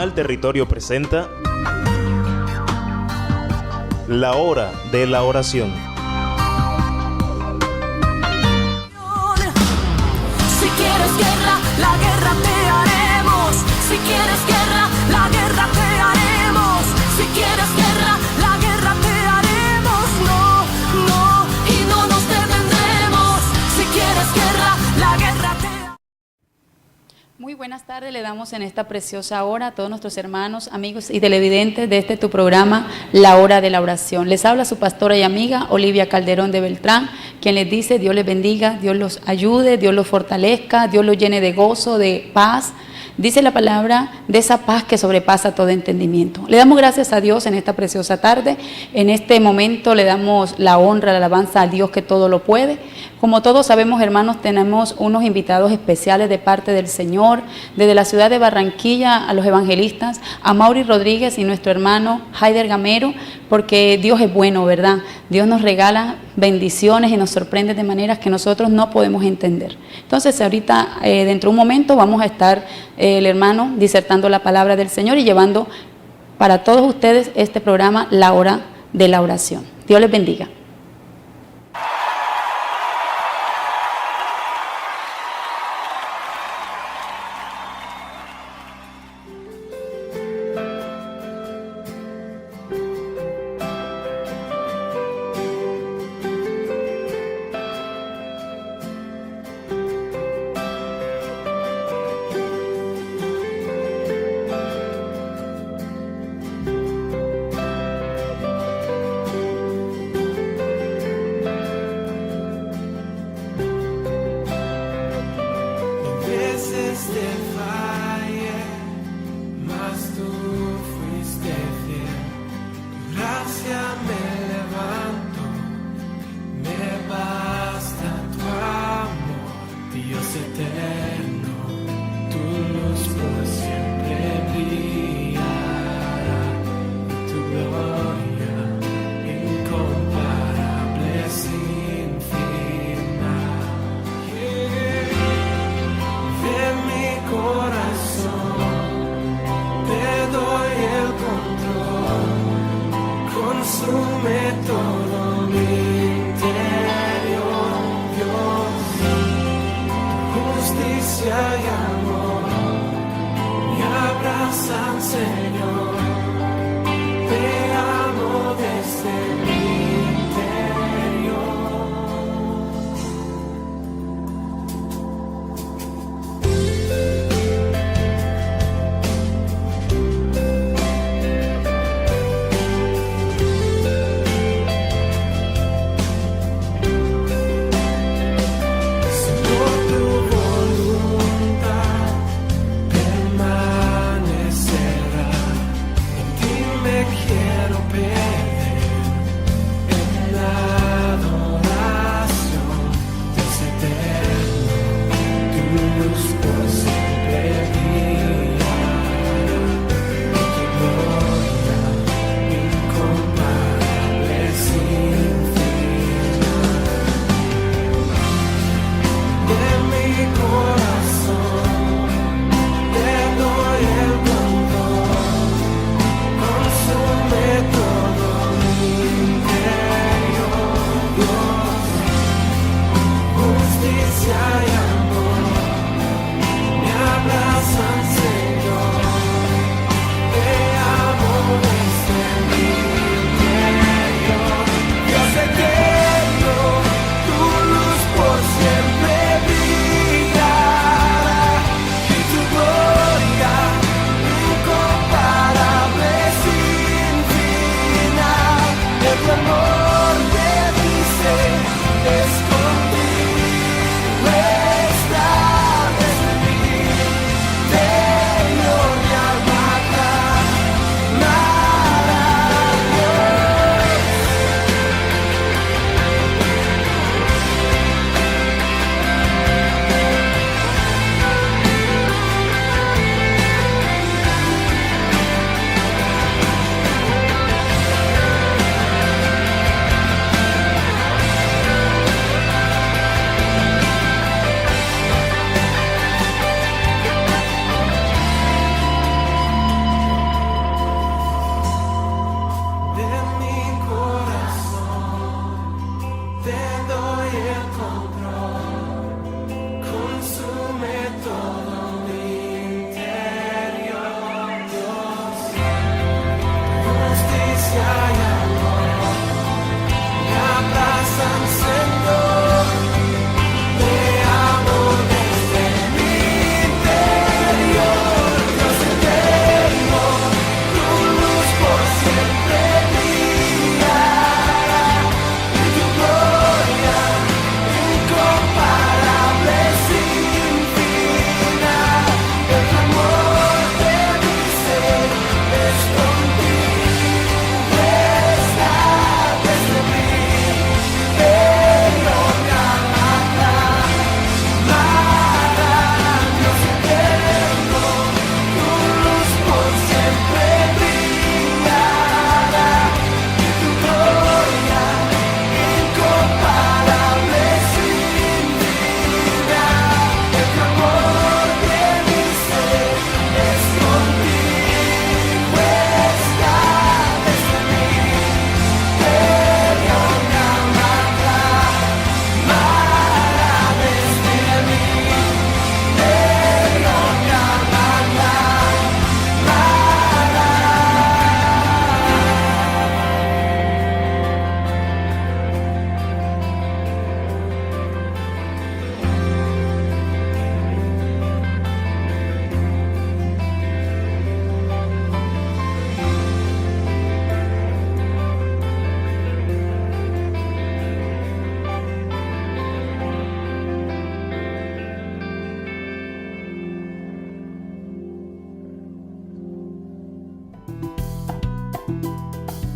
Canal Territorio presenta La Hora de la Oración. Si quieres guerra, la guerra te haremos. Si quieres guerra, la guerra te haremos. Si quieres guerra, la guerra te haremos. No, no, y no nos detendremos. Si quieres guerra, la guerra te haremos. Muy buenas tardes, le damos en esta preciosa hora a todos nuestros hermanos, amigos y televidentes de este tu programa, La Hora de la Oración. Les habla su pastora y amiga Olivia Calderón de Beltrán, quien les dice: Dios les bendiga, Dios los ayude, Dios los fortalezca, Dios los llene de gozo, de paz. Dice la palabra de esa paz que sobrepasa todo entendimiento. Le damos gracias a Dios en esta preciosa tarde. En este momento le damos la honra, la alabanza a Dios que todo lo puede. Como todos sabemos, hermanos, tenemos unos invitados especiales de parte del Señor. Desde la ciudad de Barranquilla, a los evangelistas, a Mauri Rodríguez y nuestro hermano Haider Gamero, porque Dios es bueno, ¿verdad? Dios nos regala bendiciones y nos sorprende de maneras que nosotros no podemos entender. Entonces, ahorita, dentro de un momento, vamos a estar el hermano disertando la palabra del Señor y llevando para todos ustedes este programa, La Hora de la Oración. Dios les bendiga.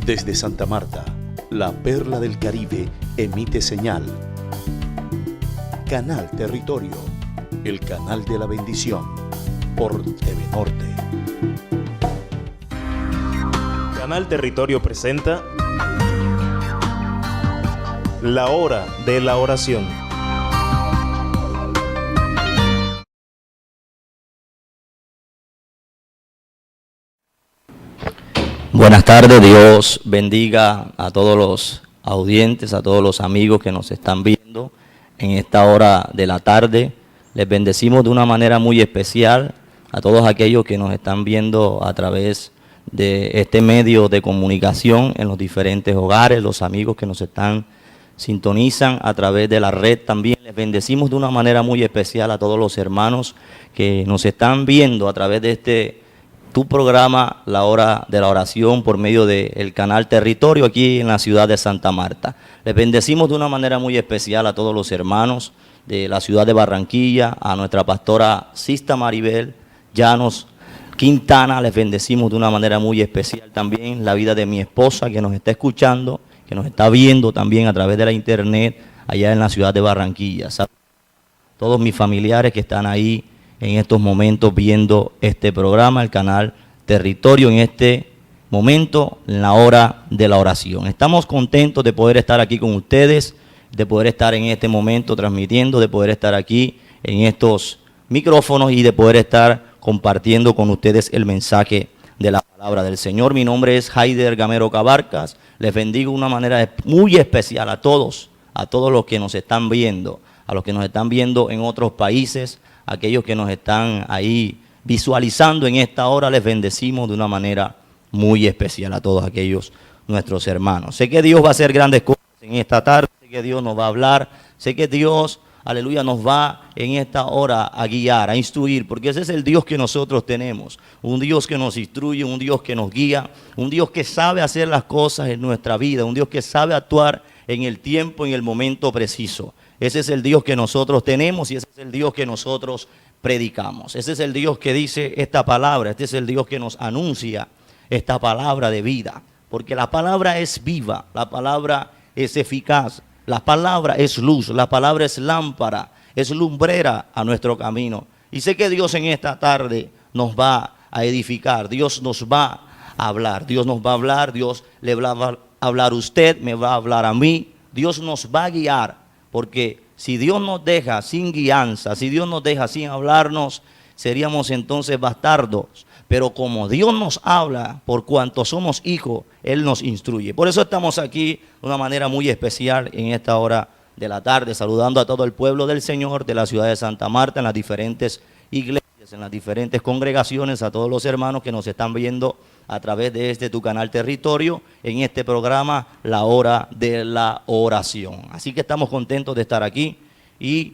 Desde Santa Marta, la perla del Caribe, emite señal. Canal Territorio, el canal de la bendición, por TV Norte. Canal Territorio presenta La Hora de la Oración. Buenas tardes, Dios bendiga a todos los audientes, a todos los amigos que nos están viendo en esta hora de la tarde. Les bendecimos de una manera muy especial a todos aquellos que nos están viendo a través de este medio de comunicación en los diferentes hogares, los amigos que nos sintonizan a través de la red también. Les bendecimos de una manera muy especial a todos los hermanos que nos están viendo a través de tu programa, La Hora de la Oración, por medio del canal Territorio aquí en la ciudad de Santa Marta. Les bendecimos de una manera muy especial a todos los hermanos de la ciudad de Barranquilla, a nuestra pastora Sista Maribel Llanos Quintana. Les bendecimos de una manera muy especial también la vida de mi esposa que nos está escuchando, que nos está viendo también a través de la internet allá en la ciudad de Barranquilla. Todos mis familiares que están ahí en estos momentos viendo este programa, el canal Territorio, en este momento, en la hora de la oración. Estamos contentos de poder estar aquí con ustedes, de poder estar en este momento transmitiendo, de poder estar aquí en estos micrófonos y de poder estar compartiendo con ustedes el mensaje de la palabra del Señor. Mi nombre es Haider Gamero Cabarcas. Les bendigo de una manera muy especial a todos los que nos están viendo, a los que nos están viendo en otros países, aquellos que nos están ahí visualizando en esta hora. Les bendecimos de una manera muy especial a todos aquellos nuestros hermanos. Sé que Dios va a hacer grandes cosas en esta tarde, sé que Dios nos va a hablar, sé que Dios, aleluya, nos va en esta hora a guiar, a instruir, porque ese es el Dios que nosotros tenemos, un Dios que nos instruye, un Dios que nos guía, un Dios que sabe hacer las cosas en nuestra vida, un Dios que sabe actuar en el tiempo, en el momento preciso. Ese es el Dios que nosotros tenemos y ese es el Dios que nosotros predicamos. Ese es el Dios que dice esta palabra, este es el Dios que nos anuncia esta palabra de vida. Porque la palabra es viva, la palabra es eficaz, la palabra es luz, la palabra es lámpara, es lumbrera a nuestro camino. Y sé que Dios en esta tarde nos va a edificar, Dios nos va a hablar, Dios nos va a hablar, Dios le va a hablar a usted, me va a hablar a mí, Dios nos va a guiar. Porque si Dios nos deja sin guianza, si Dios nos deja sin hablarnos, seríamos entonces bastardos. Pero como Dios nos habla, por cuanto somos hijos, Él nos instruye. Por eso estamos aquí de una manera muy especial en esta hora de la tarde, saludando a todo el pueblo del Señor de la ciudad de Santa Marta, en las diferentes iglesias, en las diferentes congregaciones, a todos los hermanos que nos están viendo a través de tu canal Territorio, en este programa, La Hora de la Oración. Así que estamos contentos de estar aquí y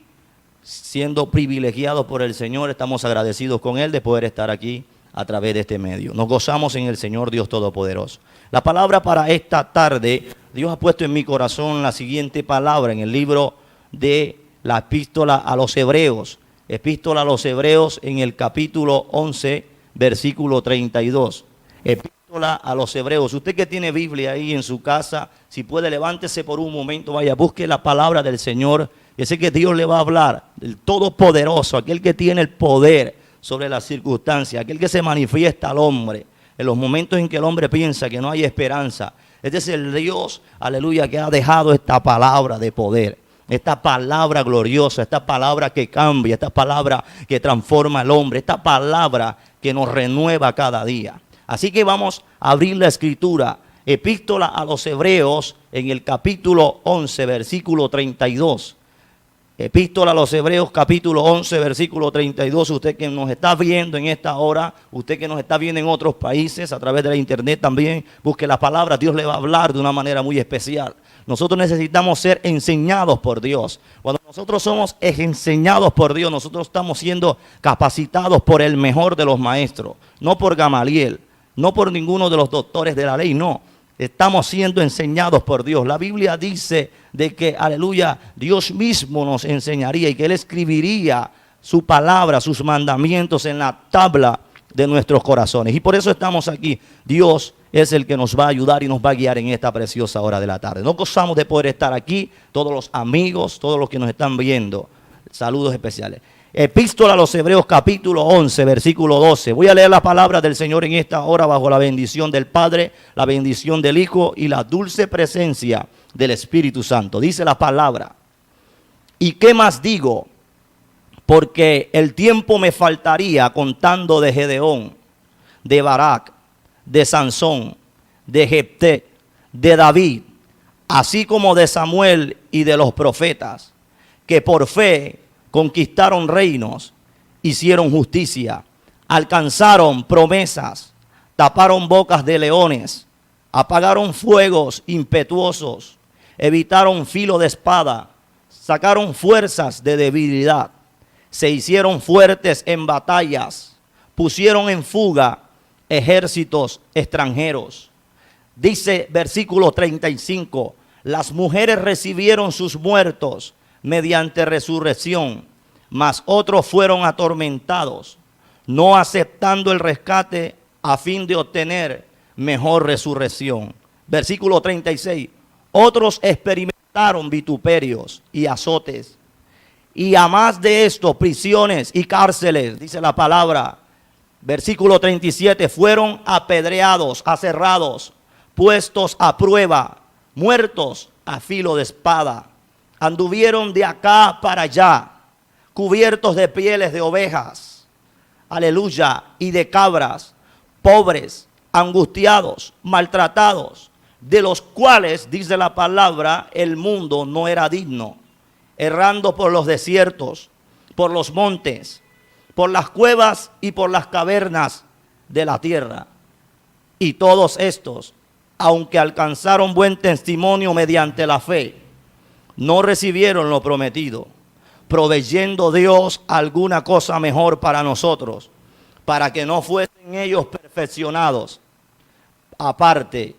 siendo privilegiados por el Señor, estamos agradecidos con Él de poder estar aquí a través de este medio. Nos gozamos en el Señor Dios Todopoderoso. La palabra para esta tarde, Dios ha puesto en mi corazón la siguiente palabra en el libro de la Epístola a los Hebreos. Epístola a los Hebreos en el capítulo 11, versículo 32. Epístola a los Hebreos. Usted que tiene Biblia ahí en su casa, si puede, levántese por un momento, vaya, busque la palabra del Señor. Yo sé que Dios le va a hablar, el Todopoderoso, aquel que tiene el poder sobre las circunstancias, aquel que se manifiesta al hombre en los momentos en que el hombre piensa que no hay esperanza. Este es el Dios, aleluya, que ha dejado esta palabra de poder, esta palabra gloriosa, esta palabra que cambia, esta palabra que transforma al hombre, esta palabra que nos renueva cada día. Así que vamos a abrir la escritura, Epístola a los Hebreos en el capítulo 11, versículo 32. Epístola a los Hebreos, capítulo 11, versículo 32. Usted que nos está viendo en esta hora, usted que nos está viendo en otros países, a través de la internet también, busque la palabra. Dios le va a hablar de una manera muy especial. Nosotros necesitamos ser enseñados por Dios. Cuando nosotros somos enseñados por Dios, nosotros estamos siendo capacitados por el mejor de los maestros, no por Gamaliel, no por ninguno de los doctores de la ley, no. Estamos siendo enseñados por Dios. La Biblia dice de que, aleluya, Dios mismo nos enseñaría y que Él escribiría su palabra, sus mandamientos en la tabla de nuestros corazones. Y por eso estamos aquí. Dios es el que nos va a ayudar y nos va a guiar en esta preciosa hora de la tarde. No gozamos de poder estar aquí, todos los amigos, todos los que nos están viendo. Saludos especiales. Epístola a los Hebreos capítulo 11, versículo 12. Voy a leer la palabra del Señor en esta hora bajo la bendición del Padre, la bendición del Hijo y la dulce presencia del Espíritu Santo. Dice la palabra: ¿y qué más digo? Porque el tiempo me faltaría contando de Gedeón, de Barak, de Sansón, de Jefté, de David, así como de Samuel y de los profetas, que por fe conquistaron reinos, hicieron justicia, alcanzaron promesas, taparon bocas de leones, apagaron fuegos impetuosos, evitaron filo de espada, sacaron fuerzas de debilidad, se hicieron fuertes en batallas, pusieron en fuga ejércitos extranjeros. Dice versículo 35, las mujeres recibieron sus muertos mediante resurrección, mas otros fueron atormentados, no aceptando el rescate a fin de obtener mejor resurrección. Versículo 36, otros experimentaron vituperios y azotes, y a más de esto, prisiones y cárceles, dice la palabra. Versículo 37, fueron apedreados, aserrados, puestos a prueba, muertos a filo de espada. Anduvieron de acá para allá, cubiertos de pieles de ovejas, aleluya, y de cabras, pobres, angustiados, maltratados, de los cuales, dice la palabra, el mundo no era digno, errando por los desiertos, por los montes, por las cuevas y por las cavernas de la tierra. Y todos estos, aunque alcanzaron buen testimonio mediante la fe, no recibieron lo prometido, proveyendo Dios alguna cosa mejor para nosotros, para que no fuesen ellos perfeccionados aparte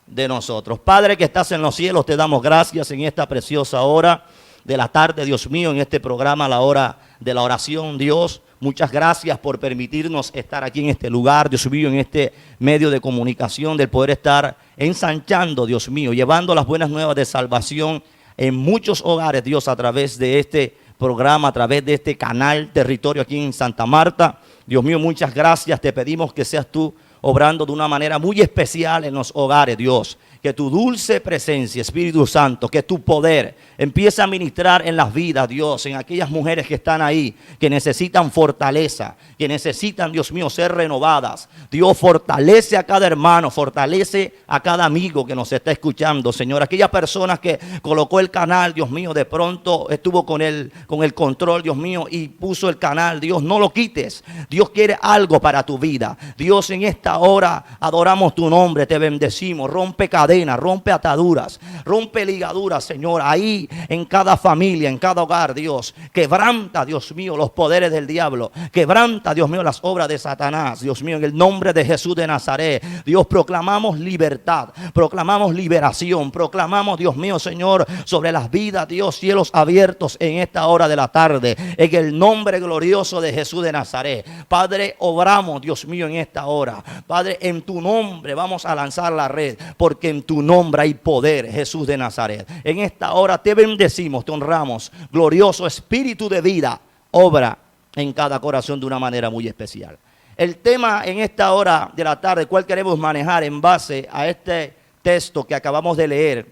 de nosotros. Padre que estás en los cielos, te damos gracias en esta preciosa hora de la tarde, Dios mío, en este programa, la hora de la oración, Dios. Muchas gracias por permitirnos estar aquí en este lugar, Dios mío, en este medio de comunicación, del poder estar ensanchando, Dios mío, llevando las buenas nuevas de salvación en muchos hogares, Dios, a través de este programa, a través de este canal Territorio aquí en Santa Marta. Dios mío, muchas gracias. Te pedimos que seas tú obrando de una manera muy especial en los hogares, Dios. Que tu dulce presencia, Espíritu Santo, que tu poder empiece a ministrar en las vidas, Dios, en aquellas mujeres que están ahí, que necesitan fortaleza, que necesitan, Dios mío, ser renovadas. Dios, fortalece a cada hermano, fortalece a cada amigo que nos está escuchando, Señor. Aquellas personas que colocó el canal, Dios mío, de pronto estuvo con el control, Dios mío, y puso el canal. Dios, no lo quites. Dios quiere algo para tu vida. Dios, en esta hora adoramos tu nombre, te bendecimos. Rompe cadenas, rompe ataduras, rompe ligaduras, Señor, ahí en cada familia, en cada hogar, Dios. Quebranta, Dios mío, los poderes del diablo. Quebranta, Dios mío, las obras de Satanás, Dios mío, en el nombre de Jesús de Nazaret. Dios, proclamamos libertad, proclamamos liberación, proclamamos, Dios mío, Señor, sobre las vidas, Dios, cielos abiertos en esta hora de la tarde, en el nombre glorioso de Jesús de Nazaret. Padre, obramos, Dios mío, en esta hora. Padre, en tu nombre vamos a lanzar la red, porque en tu nombre hay poder, Jesús de Nazaret. En esta hora te bendecimos, te honramos. Glorioso Espíritu de vida, obra en cada corazón de una manera muy especial. El tema en esta hora de la tarde, cual queremos manejar en base a este texto que acabamos de leer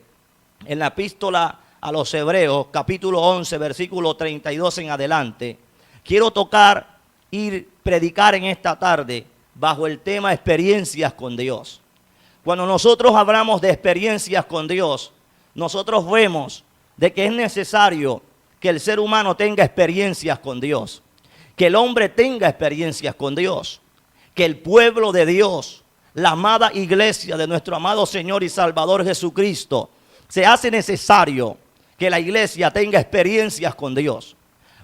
en la epístola a los Hebreos, capítulo 11, versículo 32 en adelante. Quiero tocar y predicar en esta tarde bajo el tema experiencias con Dios. Cuando nosotros hablamos de experiencias con Dios, nosotros vemos de que es necesario que el ser humano tenga experiencias con Dios, que el hombre tenga experiencias con Dios, que el pueblo de Dios, la amada iglesia de nuestro amado Señor y Salvador Jesucristo, se hace necesario que la iglesia tenga experiencias con Dios,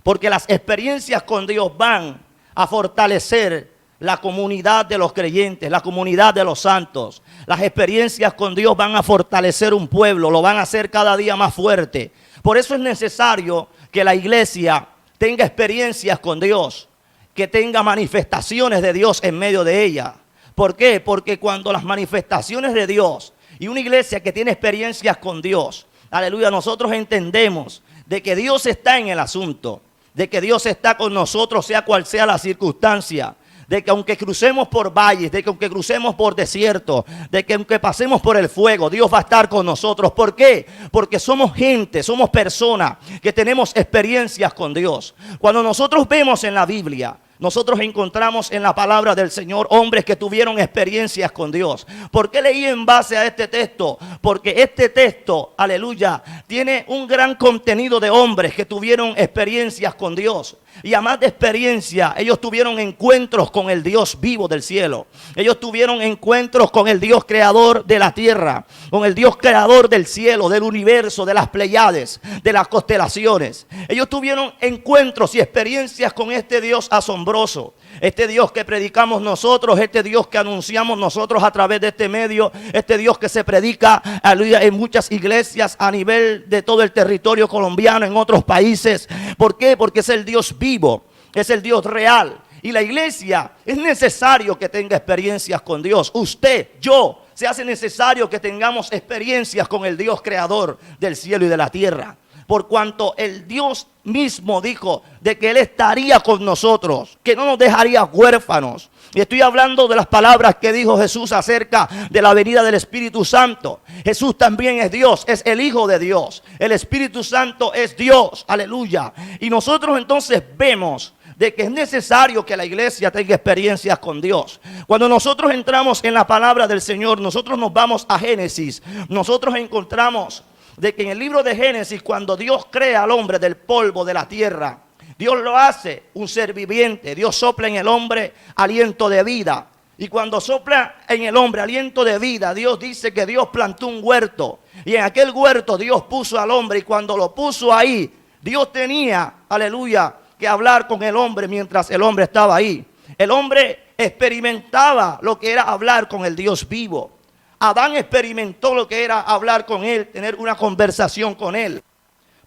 porque las experiencias con Dios van a fortalecer la comunidad de los creyentes, la comunidad de los santos. Las experiencias con Dios van a fortalecer un pueblo, lo van a hacer cada día más fuerte. Por eso es necesario que la iglesia tenga experiencias con Dios. que tenga manifestaciones de Dios en medio de ella. ¿Por qué? Porque cuando las manifestaciones de Dios y una iglesia que tiene experiencias con Dios, aleluya, nosotros entendemos de que Dios está en el asunto, de que Dios está con nosotros, sea cual sea la circunstancia, de que aunque crucemos por valles, de que aunque crucemos por desiertos, de que aunque pasemos por el fuego, Dios va a estar con nosotros. ¿Por qué? Porque somos gente, somos personas que tenemos experiencias con Dios. Cuando nosotros vemos en la Biblia, nosotros encontramos en la palabra del Señor hombres que tuvieron experiencias con Dios. ¿Por qué leí en base a este texto? Porque este texto, aleluya, tiene un gran contenido de hombres que tuvieron experiencias con Dios. Y además de experiencia, ellos tuvieron encuentros con el Dios vivo del cielo. Ellos tuvieron encuentros con el Dios creador de la tierra, con el Dios creador del cielo, del universo, de las Pleiades, de las constelaciones. Ellos tuvieron encuentros y experiencias con este Dios asombroso. Este Dios que predicamos nosotros, este Dios que anunciamos nosotros a través de este medio, este Dios que se predica en muchas iglesias a nivel de todo el territorio colombiano, en otros países. ¿Por qué? Porque es el Dios vivo, es el Dios real. Y la iglesia es necesario que tenga experiencias con Dios. Usted, yo, se hace necesario que tengamos experiencias con el Dios creador del cielo y de la tierra. Por cuanto el Dios mismo dijo de que Él estaría con nosotros, que no nos dejaría huérfanos. Y estoy hablando de las palabras que dijo Jesús acerca de la venida del Espíritu Santo. Jesús también es Dios, es el Hijo de Dios. El Espíritu Santo es Dios, aleluya. Y nosotros entonces vemos de que es necesario que la iglesia tenga experiencias con Dios. Cuando nosotros entramos en la palabra del Señor, nosotros nos vamos a Génesis. Nosotros encontramos de que en el libro de Génesis, cuando Dios crea al hombre del polvo de la tierra, Dios lo hace un ser viviente. Dios sopla en el hombre aliento de vida. Y cuando sopla en el hombre aliento de vida, Dios dice que Dios plantó un huerto. Y en aquel huerto Dios puso al hombre. Y cuando lo puso ahí, Dios tenía, aleluya, que hablar con el hombre mientras el hombre estaba ahí. El hombre experimentaba lo que era hablar con el Dios vivo. Adán experimentó lo que era hablar con él, tener una conversación con él.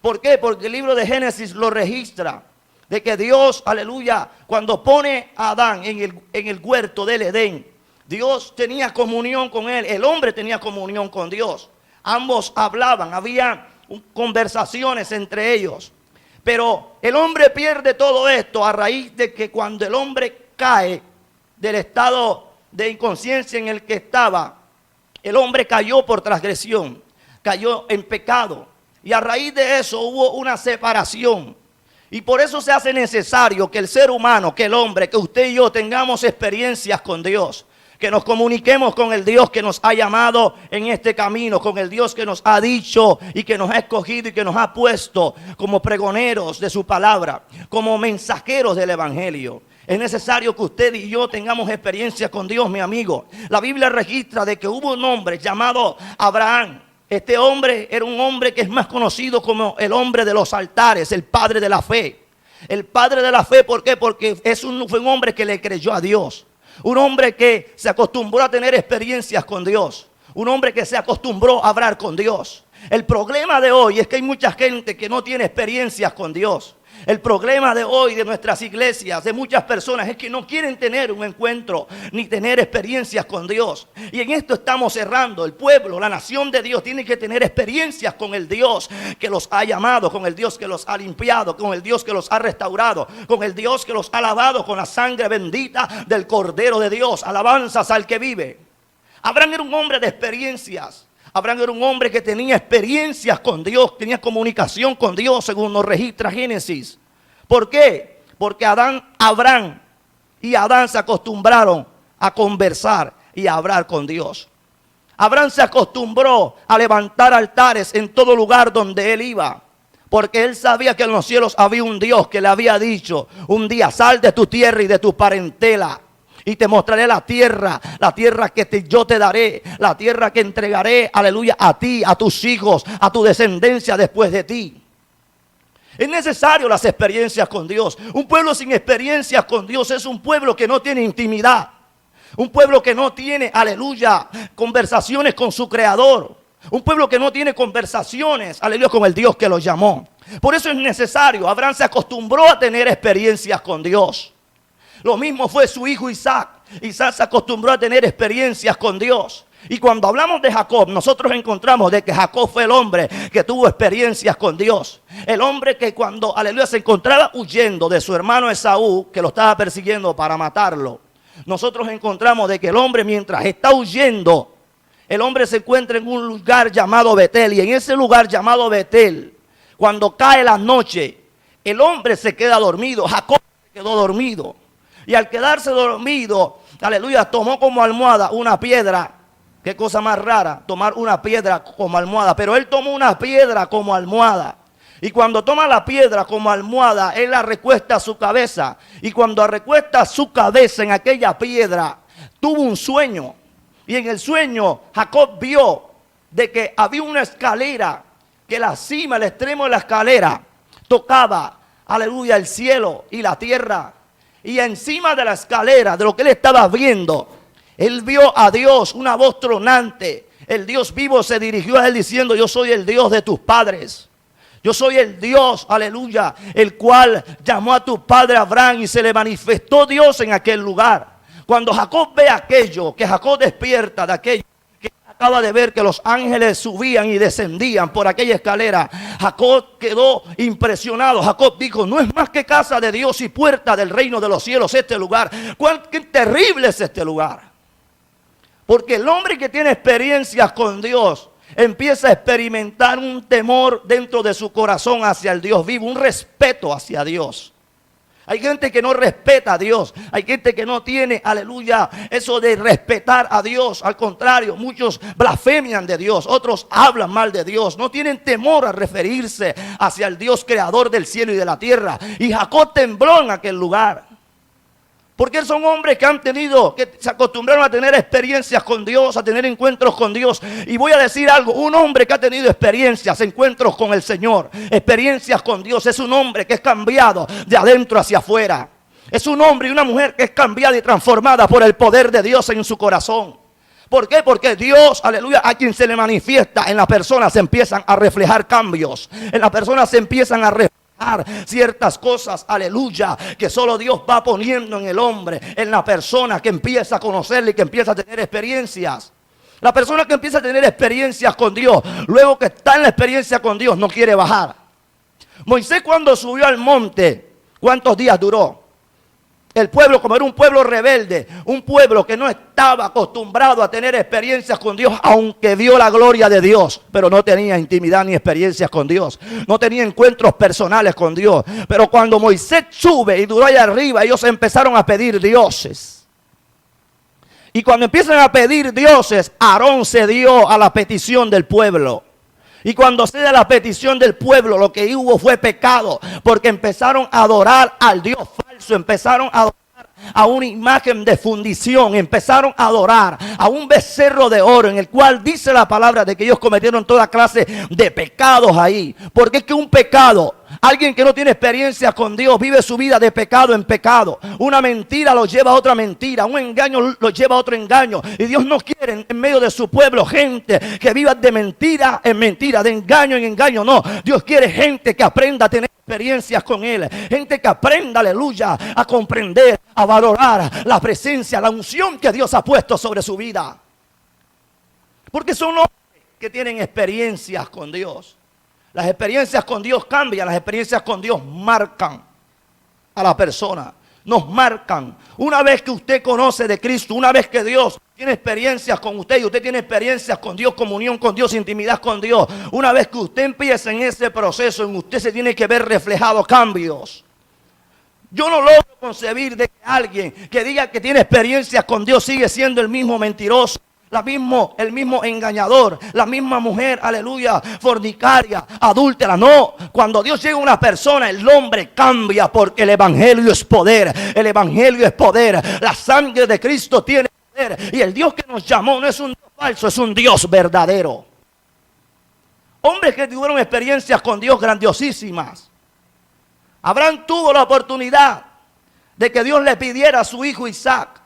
¿Por qué? Porque el libro de Génesis lo registra. De que Dios, aleluya, cuando pone a Adán en el huerto del Edén, Dios tenía comunión con él, el hombre tenía comunión con Dios. Ambos hablaban, había conversaciones entre ellos. Pero el hombre pierde todo esto a raíz de que cuando el hombre cae del estado de inconsciencia en el que estaba, el hombre cayó por transgresión, cayó en pecado. Y a raíz de eso hubo una separación. Y por eso se hace necesario que el ser humano, que el hombre, que usted y yo tengamos experiencias con Dios. Que nos comuniquemos con el Dios que nos ha llamado en este camino, con el Dios que nos ha dicho y que nos ha escogido y que nos ha puesto como pregoneros de su palabra, como mensajeros del evangelio. Es necesario que usted y yo tengamos experiencia con Dios, mi amigo. La Biblia registra de que hubo un hombre llamado Abraham. Este hombre era un hombre que es más conocido como el hombre de los altares, el padre de la fe. El padre de la fe, ¿por qué? Porque fue un hombre que le creyó a Dios. Un hombre que se acostumbró a tener experiencias con Dios. Un hombre que se acostumbró a hablar con Dios. El problema de hoy es que hay mucha gente que no tiene experiencias con Dios. El problema de hoy de nuestras iglesias, de muchas personas, es que no quieren tener un encuentro ni tener experiencias con Dios. Y en esto estamos errando. El pueblo, la nación de Dios tiene que tener experiencias con el Dios que los ha llamado, con el Dios que los ha limpiado, con el Dios que los ha restaurado, con el Dios que los ha lavado con la sangre bendita del Cordero de Dios. Alabanzas al que vive. Abraham era un hombre de experiencias. Abraham era un hombre que tenía experiencias con Dios, tenía comunicación con Dios, según nos registra Génesis. ¿Por qué? Porque Abraham y Adán se acostumbraron a conversar y a hablar con Dios. Abraham se acostumbró a levantar altares en todo lugar donde él iba. Porque él sabía que en los cielos había un Dios que le había dicho un día: sal de tu tierra y de tu parentela. Y te mostraré la tierra que yo te daré, la tierra que entregaré, aleluya, a ti, a tus hijos, a tu descendencia después de ti. Es necesario las experiencias con Dios. Un pueblo sin experiencias con Dios es un pueblo que no tiene intimidad. Un pueblo que no tiene, aleluya, conversaciones con su creador. Un pueblo que no tiene conversaciones, aleluya, con el Dios que lo llamó. Por eso es necesario. Abraham se acostumbró a tener experiencias con Dios. Lo mismo fue su hijo Isaac. Isaac se acostumbró a tener experiencias con Dios. Y cuando hablamos de Jacob, nosotros encontramos de que Jacob fue el hombre que tuvo experiencias con Dios. El hombre que cuando, aleluya, se encontraba huyendo de su hermano Esaú, que lo estaba persiguiendo para matarlo. Nosotros encontramos de que el hombre, mientras está huyendo, el hombre se encuentra en un lugar llamado Betel. Y en ese lugar llamado Betel, cuando cae la noche, el hombre se queda dormido. Jacob se quedó dormido. Y al quedarse dormido, aleluya, tomó como almohada una piedra. Qué cosa más rara, tomar una piedra como almohada. Pero él tomó una piedra como almohada. Y cuando toma la piedra como almohada, él la recuesta a su cabeza. Y cuando recuesta su cabeza en aquella piedra, tuvo un sueño. Y en el sueño, Jacob vio de que había una escalera, que la cima, el extremo de la escalera, tocaba, aleluya, el cielo y la tierra. Y encima de la escalera, de lo que él estaba viendo, él vio a Dios, una voz tronante. El Dios vivo se dirigió a él diciendo: yo soy el Dios de tus padres. Yo soy el Dios, aleluya, el cual llamó a tu padre Abraham, y se le manifestó Dios en aquel lugar. Cuando Jacob ve aquello, que Jacob despierta de aquello, que acaba de ver que los ángeles subían y descendían por aquella escalera, Jacob quedó impresionado. Jacob dijo: no es más que casa de Dios y puerta del reino de los cielos este lugar. ¡Qué terrible es este lugar! Porque el hombre que tiene experiencias con Dios empieza a experimentar un temor dentro de su corazón hacia el Dios vivo, un respeto hacia Dios. Hay gente que no respeta a Dios. Hay gente que no tiene, aleluya, eso de respetar a Dios. Al contrario, muchos blasfemian de Dios. Otros hablan mal de Dios. No tienen temor a referirse hacia el Dios creador del cielo y de la tierra. Y Jacob tembló en aquel lugar. Porque son hombres que han tenido, que se acostumbraron a tener experiencias con Dios, a tener encuentros con Dios. Y voy a decir algo: un hombre que ha tenido experiencias, encuentros con el Señor, experiencias con Dios, es un hombre que es cambiado de adentro hacia afuera. Es un hombre y una mujer que es cambiada y transformada por el poder de Dios en su corazón. ¿Por qué? Porque Dios, aleluya, a quien se le manifiesta, en la persona se empiezan a reflejar cambios. En la persona se empiezan a reflejar ciertas cosas, aleluya, que solo Dios va poniendo en el hombre, en la persona que empieza a conocerle y que empieza a tener experiencias. La persona que empieza a tener experiencias con Dios, luego que está en la experiencia con Dios, no quiere bajar. Moisés, cuando subió al monte, ¿cuántos días duró? El pueblo, como era un pueblo rebelde, un pueblo que no estaba acostumbrado a tener experiencias con Dios, aunque vio la gloria de Dios, pero no tenía intimidad ni experiencias con Dios, no tenía encuentros personales con Dios. Pero cuando Moisés sube y duró allá arriba, ellos empezaron a pedir dioses. Y cuando empiezan a pedir dioses, Aarón cedió a la petición del pueblo. Y cuando cede a la petición del pueblo, lo que hubo fue pecado, porque empezaron a adorar al Dios falso, empezaron a adorar a una imagen de fundición, empezaron a adorar a un becerro de oro, en el cual dice la palabra de que ellos cometieron toda clase de pecados ahí. Porque es que un pecado, alguien que no tiene experiencia con Dios, vive su vida de pecado en pecado. Una mentira lo lleva a otra mentira, un engaño lo lleva a otro engaño. Y Dios no quiere en medio de su pueblo gente que viva de mentira en mentira, de engaño en engaño. No, Dios quiere gente que aprenda a tener experiencias con Él, gente que aprenda, aleluya, a comprender, a valorar la presencia, la unción que Dios ha puesto sobre su vida. Porque son hombres que tienen experiencias con Dios. Las experiencias con Dios cambian, las experiencias con Dios marcan a la persona, nos marcan. Una vez que usted conoce de Cristo, una vez que Dios tiene experiencias con usted y usted tiene experiencias con Dios, comunión con Dios, intimidad con Dios, una vez que usted empieza en ese proceso, en usted se tiene que ver reflejados cambios. Yo no logro concebir de que alguien que diga que tiene experiencias con Dios sigue siendo el mismo mentiroso, el mismo engañador, la misma mujer, aleluya, fornicaria, adúltera. No, cuando Dios llega a una persona, el hombre cambia, porque el evangelio es poder, el evangelio es poder, la sangre de Cristo tiene poder, y el Dios que nos llamó no es un Dios falso, es un Dios verdadero. Hombres que tuvieron experiencias con Dios grandiosísimas. Abraham tuvo la oportunidad de que Dios le pidiera a su hijo Isaac.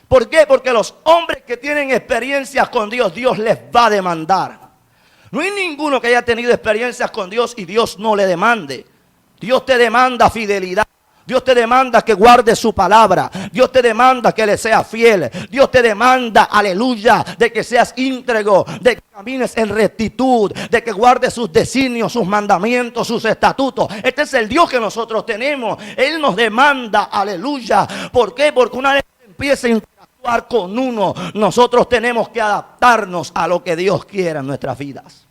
¿Por qué? Porque los hombres que tienen experiencias con Dios, Dios les va a demandar. No hay ninguno que haya tenido experiencias con Dios y Dios no le demande. Dios te demanda fidelidad. Dios te demanda que guardes su palabra. Dios te demanda que le seas fiel. Dios te demanda, aleluya, de que seas íntegro, de que camines en rectitud, de que guardes sus designios, sus mandamientos, sus estatutos. Este es el Dios que nosotros tenemos. Él nos demanda, aleluya. ¿Por qué? Porque una vez que empiece a interactuar con uno, nosotros tenemos que adaptarnos a lo que Dios quiere en nuestras vidas.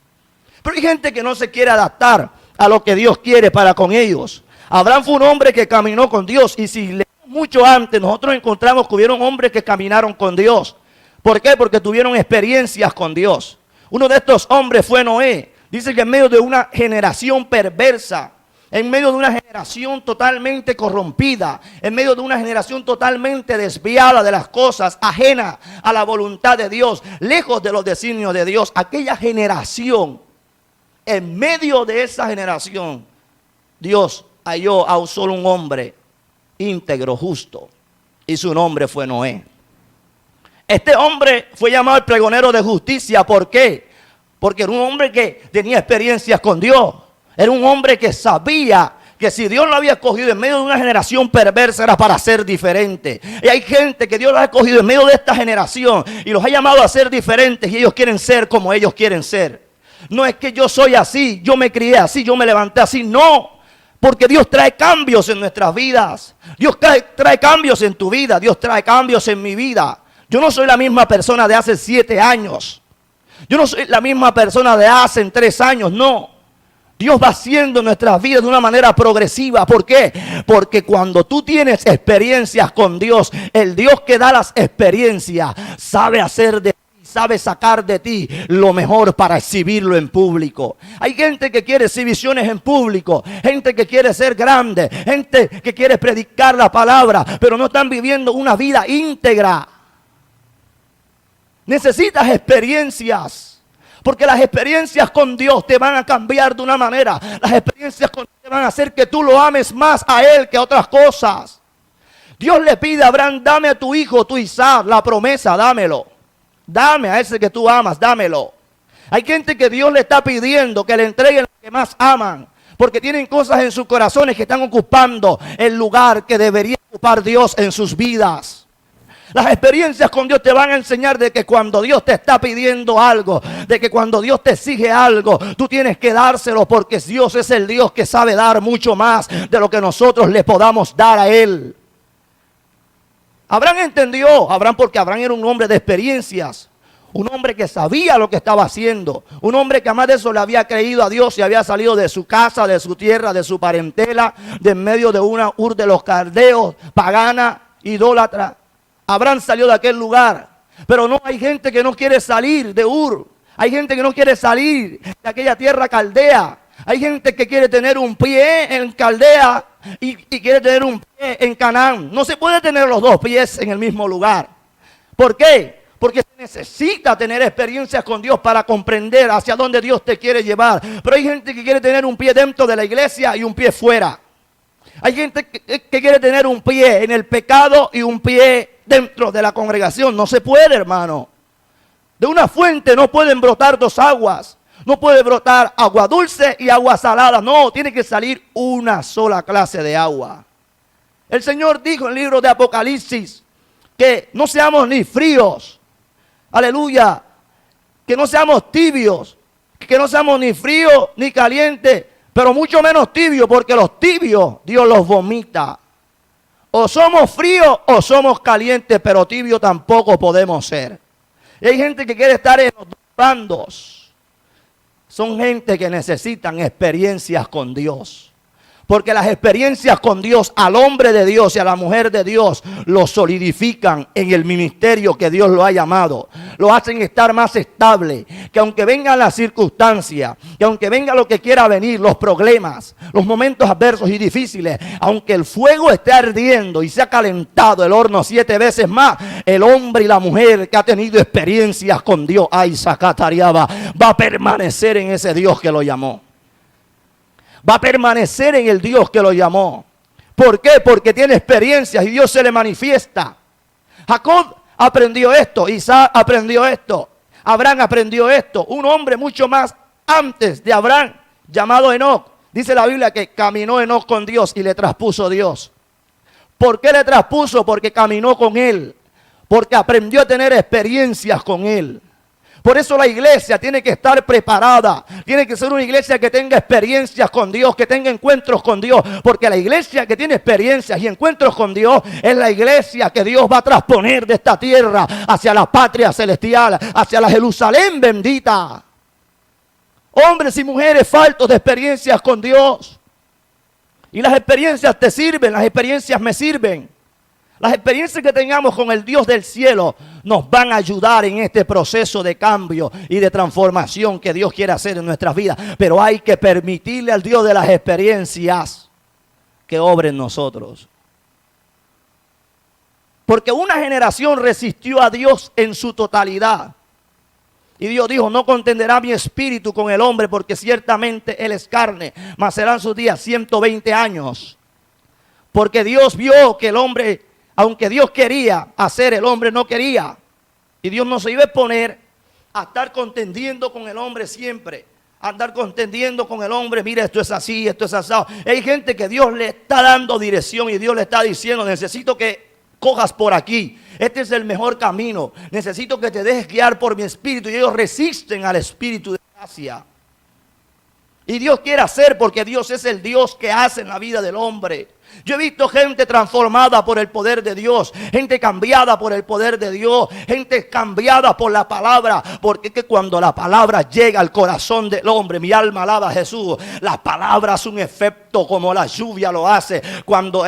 Pero hay gente que no se quiere adaptar a lo que Dios quiere para con ellos. Abraham fue un hombre que caminó con Dios, y si leemos mucho antes, nosotros encontramos que hubieron hombres que caminaron con Dios. ¿Por qué? Porque tuvieron experiencias con Dios. Uno de estos hombres fue Noé. Dice que en medio de una generación perversa, en medio de una generación totalmente corrompida, en medio de una generación totalmente desviada de las cosas, ajena a la voluntad de Dios, lejos de los designios de Dios, aquella generación, en medio de esa generación, Dios halló a solo un hombre íntegro, justo, y su nombre fue Noé. Este hombre fue llamado el pregonero de justicia. ¿Por qué? Porque era un hombre que tenía experiencias con Dios. Era un hombre que sabía que si Dios lo había escogido en medio de una generación perversa era para ser diferente. Y hay gente que Dios los ha escogido en medio de esta generación y los ha llamado a ser diferentes, y ellos quieren ser como ellos quieren ser. No es que yo soy así, yo me crié así, yo me levanté así, no. Porque Dios trae cambios en nuestras vidas. Dios trae cambios en tu vida. Dios trae cambios en mi vida. Yo no soy la misma persona de hace 7 años. Yo no soy la misma persona de hace 3 años, no. Dios va haciendo nuestras vidas de una manera progresiva. ¿Por qué? Porque cuando tú tienes experiencias con Dios, el Dios que da las experiencias sabe hacer de sabe sacar de ti lo mejor para exhibirlo en público. Hay gente que quiere exhibiciones en público, gente que quiere ser grande, gente que quiere predicar la palabra, pero no están viviendo una vida íntegra. Necesitas experiencias, porque las experiencias con Dios te van a cambiar de una manera. Las experiencias con Dios te van a hacer que tú lo ames más a Él que a otras cosas. Dios le pide a Abraham: dame a tu hijo, tu Isaac, la promesa, dámelo. Dame a ese que tú amas, dámelo. Hay gente que Dios le está pidiendo que le entreguen lo que más aman, porque tienen cosas en sus corazones que están ocupando el lugar que debería ocupar Dios en sus vidas. Las experiencias con Dios te van a enseñar de que cuando Dios te está pidiendo algo, de que cuando Dios te exige algo, tú tienes que dárselo, porque Dios es el Dios que sabe dar mucho más de lo que nosotros le podamos dar a Él. Abraham entendió, porque Abraham era un hombre de experiencias, un hombre que sabía lo que estaba haciendo, un hombre que además de eso le había creído a Dios y había salido de su casa, de su tierra, de su parentela, de en medio de una Ur de los caldeos, pagana, idólatra. Abraham salió de aquel lugar, pero no, hay gente que no quiere salir de Ur, hay gente que no quiere salir de aquella tierra caldea. Hay gente que quiere tener un pie en Caldea y quiere tener un pie en Canaán. No se puede tener los dos pies en el mismo lugar. ¿Por qué? Porque se necesita tener experiencias con Dios para comprender hacia dónde Dios te quiere llevar. Pero hay gente que quiere tener un pie dentro de la iglesia y un pie fuera. Hay gente que quiere tener un pie en el pecado y un pie dentro de la congregación. No se puede, hermano. De una fuente no pueden brotar dos aguas. No puede brotar agua dulce y agua salada. No, tiene que salir una sola clase de agua. El Señor dijo en el libro de Apocalipsis que no seamos ni fríos. Aleluya. Que no seamos tibios. Que no seamos ni fríos ni calientes. Pero mucho menos tibios, porque los tibios Dios los vomita. O somos fríos o somos calientes, pero tibios tampoco podemos ser. Y hay gente que quiere estar en los dos bandos. Son gente que necesitan experiencias con Dios. Porque las experiencias con Dios, al hombre de Dios y a la mujer de Dios, lo solidifican en el ministerio que Dios lo ha llamado. Lo hacen estar más estable. Que aunque vengan las circunstancias, que aunque venga lo que quiera venir, los problemas, los momentos adversos y difíciles, aunque el fuego esté ardiendo y se ha calentado el horno 7 veces más, el hombre y la mujer que ha tenido experiencias con Dios, ay, Zacatariaba, va a permanecer en ese Dios que lo llamó. Va a permanecer en el Dios que lo llamó. ¿Por qué? Porque tiene experiencias y Dios se le manifiesta. Jacob aprendió esto, Isaac aprendió esto, Abraham aprendió esto. Un hombre mucho más antes de Abraham, llamado Enoc. Dice la Biblia que caminó Enoc con Dios y le traspuso Dios. ¿Por qué le traspuso? Porque caminó con Él, porque aprendió a tener experiencias con Él. Por eso la iglesia tiene que estar preparada, tiene que ser una iglesia que tenga experiencias con Dios, que tenga encuentros con Dios, porque la iglesia que tiene experiencias y encuentros con Dios es la iglesia que Dios va a trasponer de esta tierra hacia la patria celestial, hacia la Jerusalén bendita. Hombres y mujeres faltos de experiencias con Dios. Y las experiencias te sirven, las experiencias me sirven. Las experiencias que tengamos con el Dios del cielo nos van a ayudar en este proceso de cambio y de transformación que Dios quiere hacer en nuestras vidas. Pero hay que permitirle al Dios de las experiencias que obre en nosotros. Porque una generación resistió a Dios en su totalidad. Y Dios dijo, no contenderá mi espíritu con el hombre, porque ciertamente él es carne, mas serán sus días 120 años. Porque Dios vio que el hombre, aunque Dios quería hacer, el hombre no quería. Y Dios no se iba a poner a estar contendiendo con el hombre siempre. A andar contendiendo con el hombre, mira, esto es así, esto es asado. Hay gente que Dios le está dando dirección y Dios le está diciendo, necesito que cojas por aquí. Este es el mejor camino. Necesito que te dejes guiar por mi espíritu. Y ellos resisten al espíritu de gracia. Y Dios quiere hacer, porque Dios es el Dios que hace en la vida del hombre. Yo he visto gente transformada por el poder de Dios, gente cambiada por el poder de Dios, gente cambiada por la palabra, porque es que cuando la palabra llega al corazón del hombre, mi alma alaba a Jesús, la palabra hace un efecto como la lluvia lo hace, cuando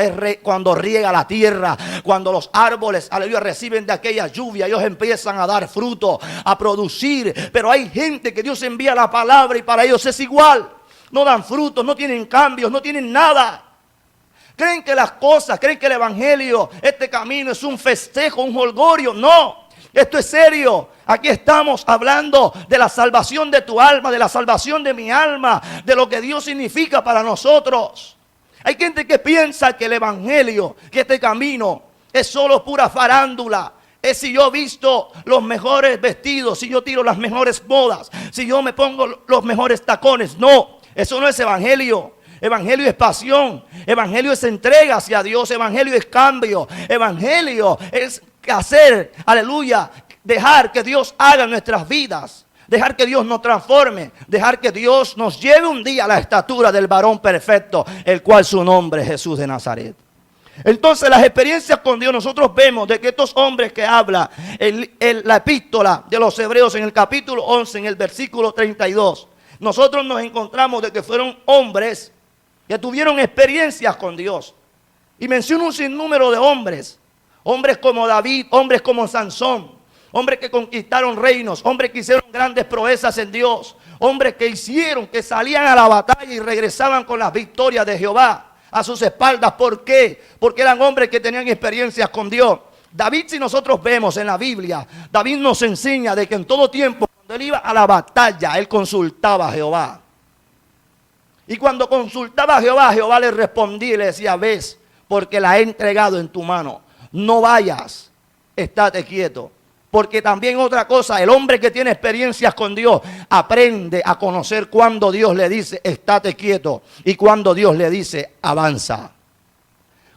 riega la tierra, cuando los árboles, aleluya, reciben de aquella lluvia, ellos empiezan a dar fruto, a producir. Pero hay gente que Dios envía la palabra y para ellos es igual, no dan frutos, no tienen cambios, no tienen nada. Creen que las cosas, creen que el evangelio, este camino es un festejo, un jolgorio. No, esto es serio. Aquí estamos hablando de la salvación de tu alma, de la salvación de mi alma, de lo que Dios significa para nosotros. Hay gente que piensa que el evangelio, que este camino es solo pura farándula. Es si yo visto los mejores vestidos, si yo tiro las mejores bodas, si yo me pongo los mejores tacones. No, eso no es evangelio. Evangelio es pasión, evangelio es entrega hacia Dios, evangelio es cambio, evangelio es hacer, aleluya, dejar que Dios haga en nuestras vidas, dejar que Dios nos transforme, dejar que Dios nos lleve un día a la estatura del varón perfecto, el cual su nombre es Jesús de Nazaret. Entonces las experiencias con Dios, nosotros vemos de que estos hombres que habla la epístola de los Hebreos en el capítulo 11, en el versículo 32, nosotros nos encontramos de que fueron hombres que tuvieron experiencias con Dios. Y menciono un sinnúmero de hombres. Hombres como David, hombres como Sansón. Hombres que conquistaron reinos. Hombres que hicieron grandes proezas en Dios. Hombres que hicieron, que salían a la batalla y regresaban con las victorias de Jehová a sus espaldas. ¿Por qué? Porque eran hombres que tenían experiencias con Dios. David, si nosotros vemos en la Biblia, David nos enseña de que en todo tiempo, cuando él iba a la batalla, él consultaba a Jehová. Y cuando consultaba a Jehová, Jehová le respondía y le decía, ves, porque la he entregado en tu mano. No vayas, estate quieto. Porque también otra cosa, el hombre que tiene experiencias con Dios aprende a conocer cuando Dios le dice, estate quieto, y cuando Dios le dice, avanza.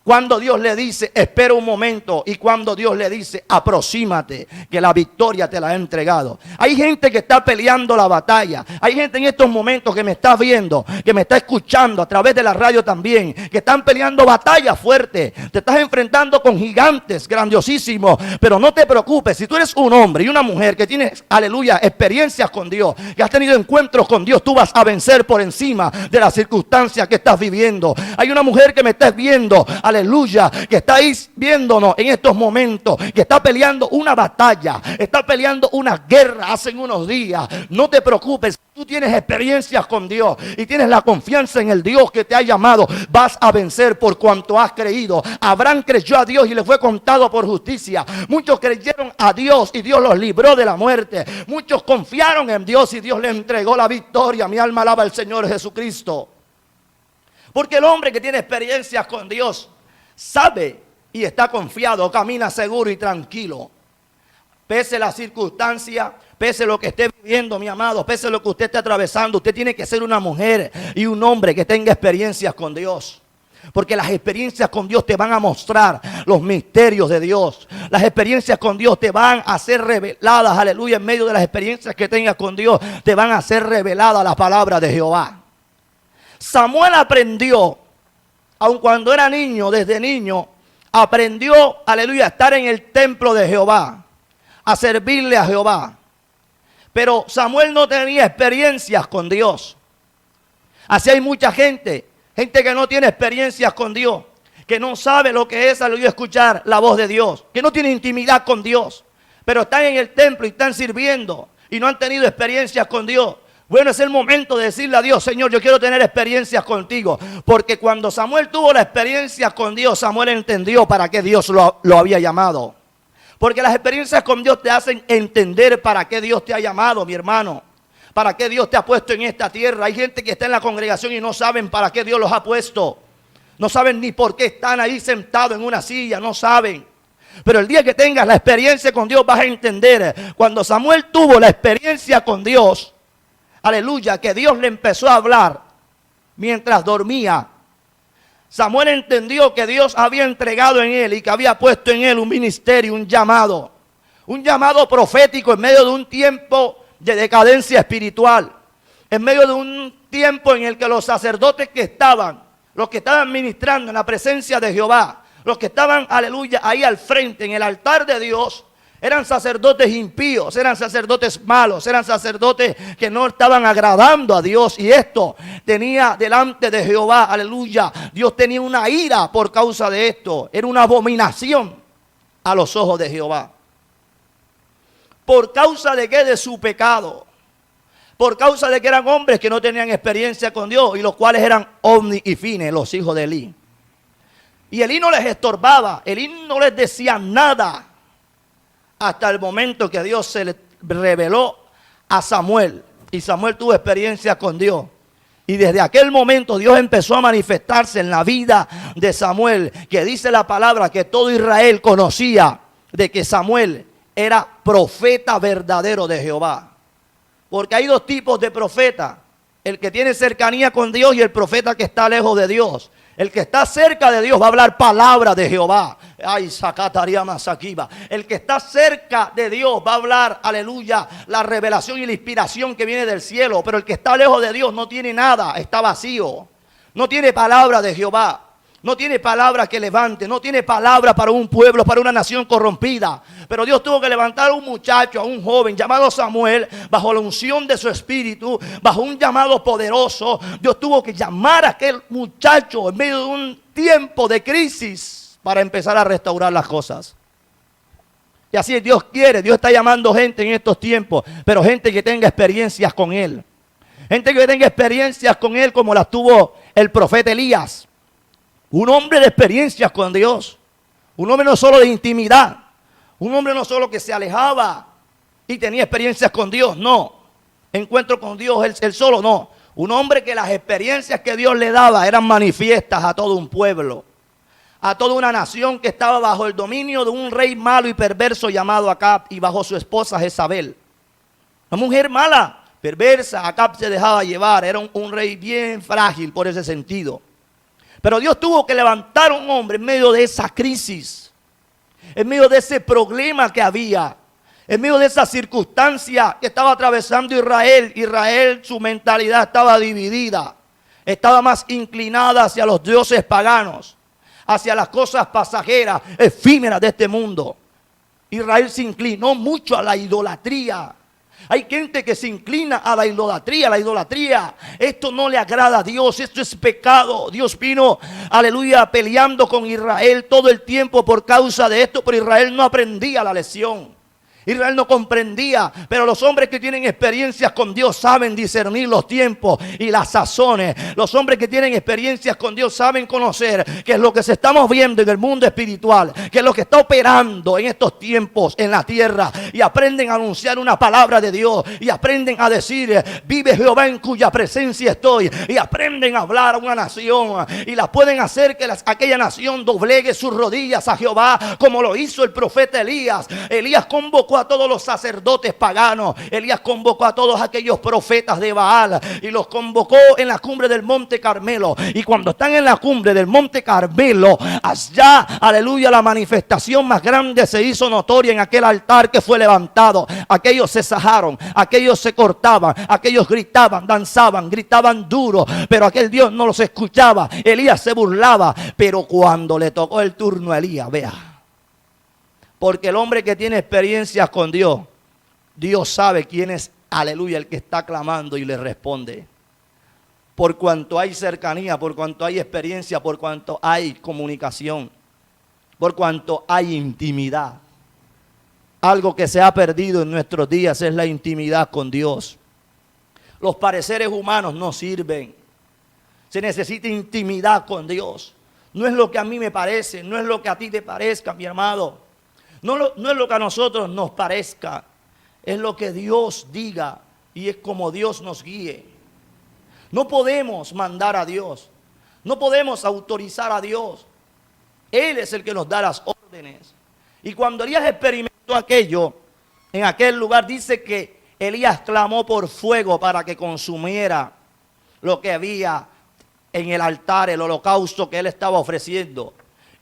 Cuando Dios le dice, espera un momento, y cuando Dios le dice, aproxímate, que la victoria te la ha entregado. Hay gente que está peleando la batalla. Hay gente en estos momentos que me está viendo, que me está escuchando a través de la radio también, que están peleando batallas fuertes. Te estás enfrentando con gigantes grandiosísimos, pero no te preocupes. Si tú eres un hombre y una mujer que tienes, aleluya, experiencias con Dios, que has tenido encuentros con Dios, tú vas a vencer por encima de las circunstancias que estás viviendo. Hay una mujer que me está viendo, aleluya, que está ahí viéndonos en estos momentos, que está peleando una batalla, está peleando una guerra hace unos días. No te preocupes, tú tienes experiencias con Dios y tienes la confianza en el Dios que te ha llamado. Vas a vencer por cuanto has creído. Abraham creyó a Dios y le fue contado por justicia. Muchos creyeron a Dios y Dios los libró de la muerte. Muchos confiaron en Dios y Dios le entregó la victoria. Mi alma alaba al Señor Jesucristo. Porque el hombre que tiene experiencias con Dios sabe y está confiado, camina seguro y tranquilo. Pese la circunstancia, pese lo que esté viviendo, mi amado, pese lo que usted esté atravesando, usted tiene que ser una mujer y un hombre que tenga experiencias con Dios. Porque las experiencias con Dios te van a mostrar los misterios de Dios. Las experiencias con Dios te van a ser reveladas, aleluya. En medio de las experiencias que tengas con Dios, te van a ser reveladas las palabras de Jehová. Samuel aprendió, aun cuando era niño, desde niño, aprendió, aleluya, a estar en el templo de Jehová, a servirle a Jehová. Pero Samuel no tenía experiencias con Dios. Así hay mucha gente que no tiene experiencias con Dios, que no sabe lo que es, aleluya, escuchar la voz de Dios, que no tiene intimidad con Dios, pero están en el templo y están sirviendo y no han tenido experiencias con Dios. Bueno, es el momento de decirle a Dios: Señor, yo quiero tener experiencias contigo. Porque cuando Samuel tuvo la experiencia con Dios, Samuel entendió para qué Dios lo había llamado. Porque las experiencias con Dios te hacen entender para qué Dios te ha llamado, mi hermano. ¿Para qué Dios te ha puesto en esta tierra? Hay gente que está en la congregación y no saben para qué Dios los ha puesto. No saben ni por qué están ahí sentados en una silla, no saben. Pero el día que tengas la experiencia con Dios vas a entender. Cuando Samuel tuvo la experiencia con Dios, aleluya, que Dios le empezó a hablar mientras dormía. Samuel entendió que Dios había entregado en él y que había puesto en él un ministerio, un llamado profético en medio de un tiempo de decadencia espiritual, en medio de un tiempo en el que los sacerdotes los que estaban ministrando en la presencia de Jehová, los que estaban, aleluya, ahí al frente en el altar de Dios, eran sacerdotes impíos, eran sacerdotes malos, eran sacerdotes que no estaban agradando a Dios. Y esto tenía delante de Jehová, aleluya, Dios tenía una ira por causa de esto. Era una abominación a los ojos de Jehová. ¿Por causa de qué? De su pecado. Por causa de que eran hombres que no tenían experiencia con Dios, y los cuales eran Ofni y Fines, los hijos de Elí. Y Elí no les estorbaba, Elí no les decía nada, hasta el momento que Dios se le reveló a Samuel. Y Samuel tuvo experiencia con Dios. Y desde aquel momento Dios empezó a manifestarse en la vida de Samuel, que dice la palabra que todo Israel conocía de que Samuel era profeta verdadero de Jehová. Porque hay dos tipos de profeta: el que tiene cercanía con Dios y el profeta que está lejos de Dios. El que está cerca de Dios va a hablar palabra de Jehová. Ay, Sakataria Masakiba. El que está cerca de Dios va a hablar, aleluya, la revelación y la inspiración que viene del cielo. Pero el que está lejos de Dios no tiene nada, está vacío. No tiene palabra de Jehová. No tiene palabra que levante, no tiene palabra para un pueblo, para una nación corrompida. Pero Dios tuvo que levantar a un muchacho, a un joven llamado Samuel, bajo la unción de su espíritu, bajo un llamado poderoso. Dios tuvo que llamar a aquel muchacho en medio de un tiempo de crisis para empezar a restaurar las cosas. Y así Dios quiere, Dios está llamando gente en estos tiempos, pero gente que tenga experiencias con Él. Gente que tenga experiencias con Él como las tuvo el profeta Elías. Un hombre de experiencias con Dios. Un hombre no solo de intimidad. Un hombre no solo que se alejaba y tenía experiencias con Dios. No. Encuentro con Dios él solo, no. Un hombre que las experiencias que Dios le daba eran manifiestas a todo un pueblo. A toda una nación que estaba bajo el dominio de un rey malo y perverso llamado Acab y bajo su esposa Jezabel. Una mujer mala, perversa. Acab se dejaba llevar. Era un rey bien frágil por ese sentido. Pero Dios tuvo que levantar a un hombre en medio de esa crisis, en medio de ese problema que había, en medio de esa circunstancia que estaba atravesando Israel. Israel, su mentalidad estaba dividida, estaba más inclinada hacia los dioses paganos, hacia las cosas pasajeras, efímeras de este mundo. Israel se inclinó mucho a la idolatría. Hay gente que se inclina a la idolatría. La idolatría, esto no le agrada a Dios, esto es pecado. Dios vino, aleluya, peleando con Israel todo el tiempo por causa de esto, pero Israel no aprendía la lección. Israel no comprendía, pero los hombres que tienen experiencias con Dios saben discernir los tiempos y las sazones. Los hombres que tienen experiencias con Dios saben conocer qué es lo que se estamos viendo en el mundo espiritual, qué es lo que está operando en estos tiempos en la tierra, y aprenden a anunciar una palabra de Dios, y aprenden a decir: vive Jehová en cuya presencia estoy, y aprenden a hablar a una nación, y la pueden hacer que aquella nación doblegue sus rodillas a Jehová, como lo hizo el profeta Elías. Elías convocó convocó a todos los sacerdotes paganos. Elías convocó a todos aquellos profetas de Baal y los convocó en la cumbre del Monte Carmelo. Y cuando están en la cumbre del Monte Carmelo, allá, aleluya, la manifestación más grande se hizo notoria en aquel altar que fue levantado. Aquellos se sajaron, aquellos se cortaban, aquellos gritaban, danzaban, gritaban duro, pero aquel Dios no los escuchaba. Elías se burlaba, pero cuando le tocó el turno a Elías, vea. Porque el hombre que tiene experiencias con Dios, Dios sabe quién es, aleluya, el que está clamando y le responde. Por cuanto hay cercanía, por cuanto hay experiencia, por cuanto hay comunicación, por cuanto hay intimidad. Algo que se ha perdido en nuestros días es la intimidad con Dios. Los pareceres humanos no sirven. Se necesita intimidad con Dios. No es lo que a mí me parece, no es lo que a ti te parezca, mi amado. No es lo que a nosotros nos parezca, es lo que Dios diga y es como Dios nos guíe. No podemos mandar a Dios, no podemos autorizar a Dios. Él es el que nos da las órdenes. Y cuando Elías experimentó aquello, en aquel lugar dice que Elías clamó por fuego para que consumiera lo que había en el altar, el holocausto que él estaba ofreciendo.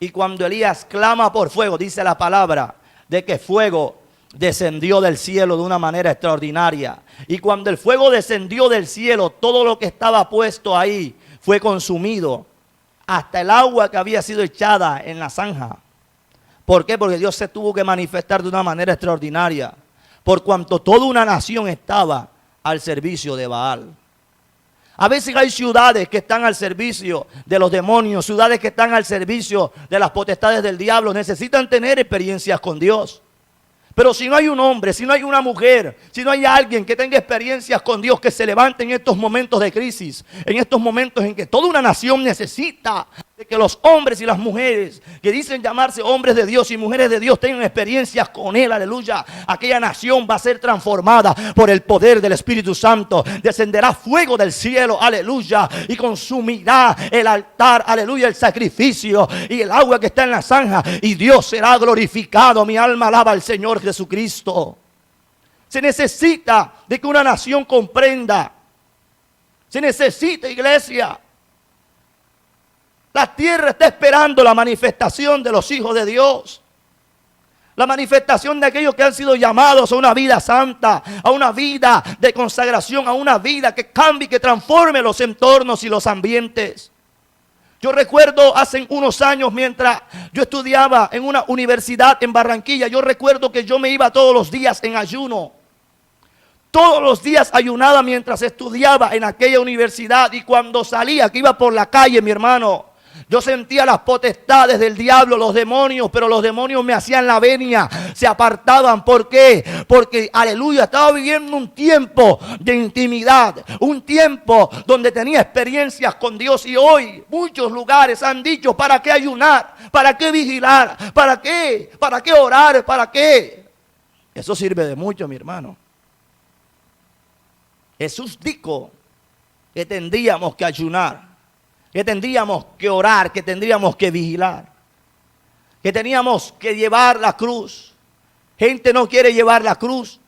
Y cuando Elías clama por fuego, dice la palabra de que fuego descendió del cielo de una manera extraordinaria. Y cuando el fuego descendió del cielo, todo lo que estaba puesto ahí fue consumido. Hasta el agua que había sido echada en la zanja. ¿Por qué? Porque Dios se tuvo que manifestar de una manera extraordinaria. Por cuanto toda una nación estaba al servicio de Baal. A veces hay ciudades que están al servicio de los demonios, ciudades que están al servicio de las potestades del diablo. Necesitan tener experiencias con Dios. Pero si no hay un hombre, si no hay una mujer, si no hay alguien que tenga experiencias con Dios, que se levante en estos momentos de crisis, en estos momentos en que toda una nación necesita de que los hombres y las mujeres que dicen llamarse hombres de Dios y mujeres de Dios tengan experiencias con Él, aleluya. Aquella nación va a ser transformada por el poder del Espíritu Santo. Descenderá fuego del cielo, aleluya, y consumirá el altar, aleluya, el sacrificio y el agua que está en la zanja, y Dios será glorificado. Mi alma alaba al Señor Jesucristo. Se necesita de que una nación comprenda. Se necesita, iglesia. La tierra está esperando la manifestación de los hijos de Dios. La manifestación de aquellos que han sido llamados a una vida santa, a una vida de consagración, a una vida que cambie, que transforme los entornos y los ambientes. Yo recuerdo hace unos años, mientras yo estudiaba en una universidad en Barranquilla, yo recuerdo que yo me iba todos los días en ayuno. Todos los días ayunaba mientras estudiaba en aquella universidad, y cuando salía, que iba por la calle, mi hermano, yo sentía las potestades del diablo, los demonios, pero los demonios me hacían la venia, se apartaban. ¿Por qué? Porque, aleluya, estaba viviendo un tiempo de intimidad, un tiempo donde tenía experiencias con Dios. Y hoy muchos lugares han dicho: ¿para qué ayunar? ¿Para qué vigilar? ¿Para qué? ¿Para qué orar? ¿Para qué? Eso sirve de mucho, mi hermano. Jesús dijo que tendríamos que ayunar, que tendríamos que orar, que tendríamos que vigilar, que teníamos que llevar la cruz. Gente no quiere llevar la cruz,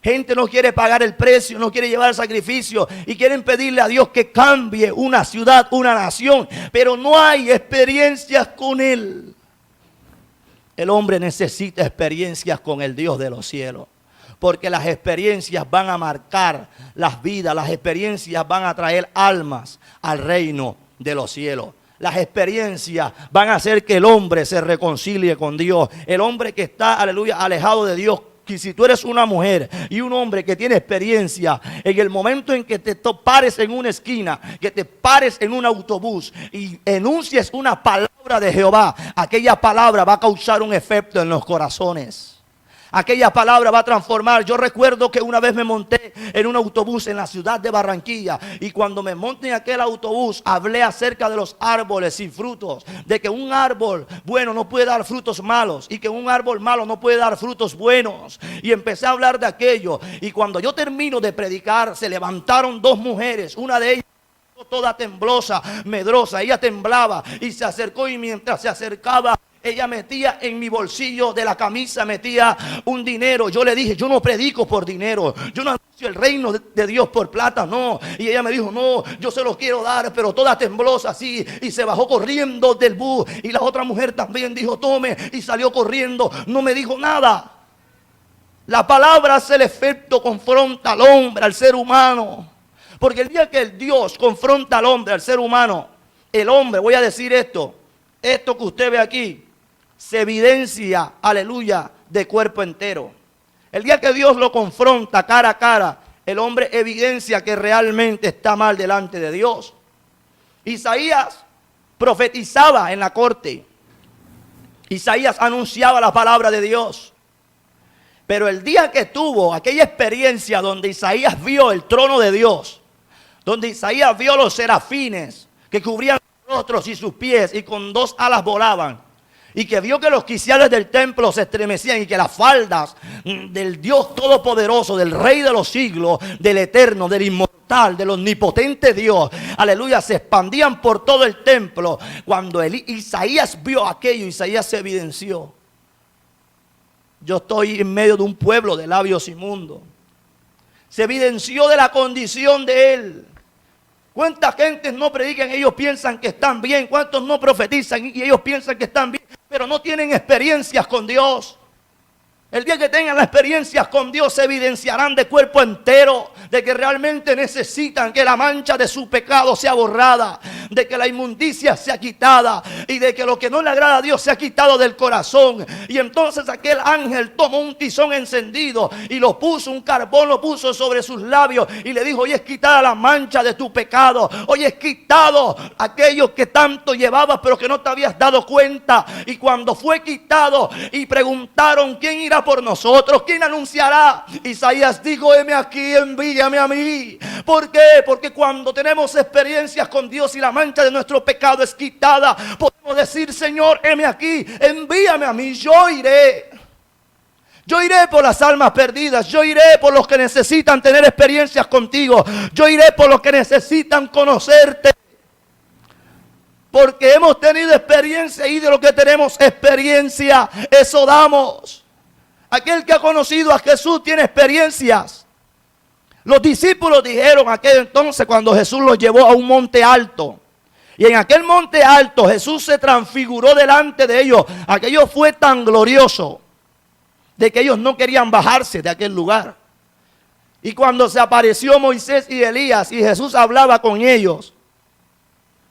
gente no quiere pagar el precio, no quiere llevar el sacrificio, y quieren pedirle a Dios que cambie una ciudad, una nación, pero no hay experiencias con Él. El hombre necesita experiencias con el Dios de los cielos. Porque las experiencias van a marcar las vidas, las experiencias van a traer almas al reino de los cielos. Las experiencias van a hacer que el hombre se reconcilie con Dios. El hombre que está, aleluya, alejado de Dios. Y si tú eres una mujer y un hombre que tiene experiencia, en el momento en que te pares en una esquina, que te pares en un autobús y enuncies una palabra de Jehová, aquella palabra va a causar un efecto en los corazones. Aquella palabra va a transformar. Yo recuerdo que una vez me monté en un autobús en la ciudad de Barranquilla, y cuando me monté en aquel autobús hablé acerca de los árboles sin frutos, de que un árbol bueno no puede dar frutos malos, y que un árbol malo no puede dar frutos buenos. Y empecé a hablar de aquello, y cuando yo termino de predicar, se levantaron dos mujeres, una de ellas toda temblosa, medrosa, ella temblaba y se acercó, y mientras se acercaba Ella metía en mi bolsillo de la camisa, metía un dinero. Yo le dije, yo no predico por dinero. Yo no anuncio el reino de Dios por plata, no. Y ella me dijo, no, yo se lo quiero dar, pero toda temblosa así. Y se bajó corriendo del bus. Y la otra mujer también dijo, tome. Y salió corriendo. No me dijo nada. La palabra hace el efecto, confronta al hombre, al ser humano. Porque el día que el Dios confronta al hombre, al ser humano, el hombre, voy a decir esto que usted ve aquí, se evidencia, aleluya, de cuerpo entero. El día que Dios lo confronta cara a cara, el hombre evidencia que realmente está mal delante de Dios. Isaías profetizaba en la corte. Isaías anunciaba la palabra de Dios. Pero el día que tuvo aquella experiencia donde Isaías vio el trono de Dios, donde Isaías vio los serafines que cubrían sus rostros y sus pies y con 2 alas volaban, y que vio que los quiciales del templo se estremecían y que las faldas del Dios todopoderoso, del Rey de los siglos, del eterno, del inmortal, del omnipotente Dios, aleluya, se expandían por todo el templo. Cuando Isaías vio aquello, Isaías se evidenció. Yo estoy en medio de un pueblo de labios inmundos. Se evidenció de la condición de él. ¿Cuántas gentes no predican? Ellos piensan que están bien. ¿Cuántos no profetizan y ellos piensan que están bien? Pero no tienen experiencias con Dios. El día que tengan las experiencias con Dios se evidenciarán de cuerpo entero, de que realmente necesitan que la mancha de su pecado sea borrada, de que la inmundicia sea quitada y de que lo que no le agrada a Dios sea quitado del corazón. Y entonces aquel ángel tomó un tizón encendido y lo puso, un carbón lo puso sobre sus labios y le dijo, hoy es quitada la mancha de tu pecado, hoy es quitado aquello que tanto llevabas pero que no te habías dado cuenta. Y cuando fue quitado y preguntaron, ¿quién irá por nosotros? ¿Quién anunciará? Isaías dijo, heme aquí, envíame a mí. ¿Por qué? Porque cuando tenemos experiencias con Dios y la mancha de nuestro pecado es quitada, podemos decir, Señor, heme aquí, envíame a mí, yo iré. Yo iré por las almas perdidas, yo iré por los que necesitan tener experiencias contigo, yo iré por los que necesitan conocerte. Porque hemos tenido experiencia y de lo que tenemos experiencia, eso damos. Aquel que ha conocido a Jesús tiene experiencias. Los discípulos dijeron aquel entonces cuando Jesús los llevó a un monte alto. Y en aquel monte alto Jesús se transfiguró delante de ellos. Aquello fue tan glorioso de que ellos no querían bajarse de aquel lugar. Y cuando se apareció Moisés y Elías y Jesús hablaba con ellos,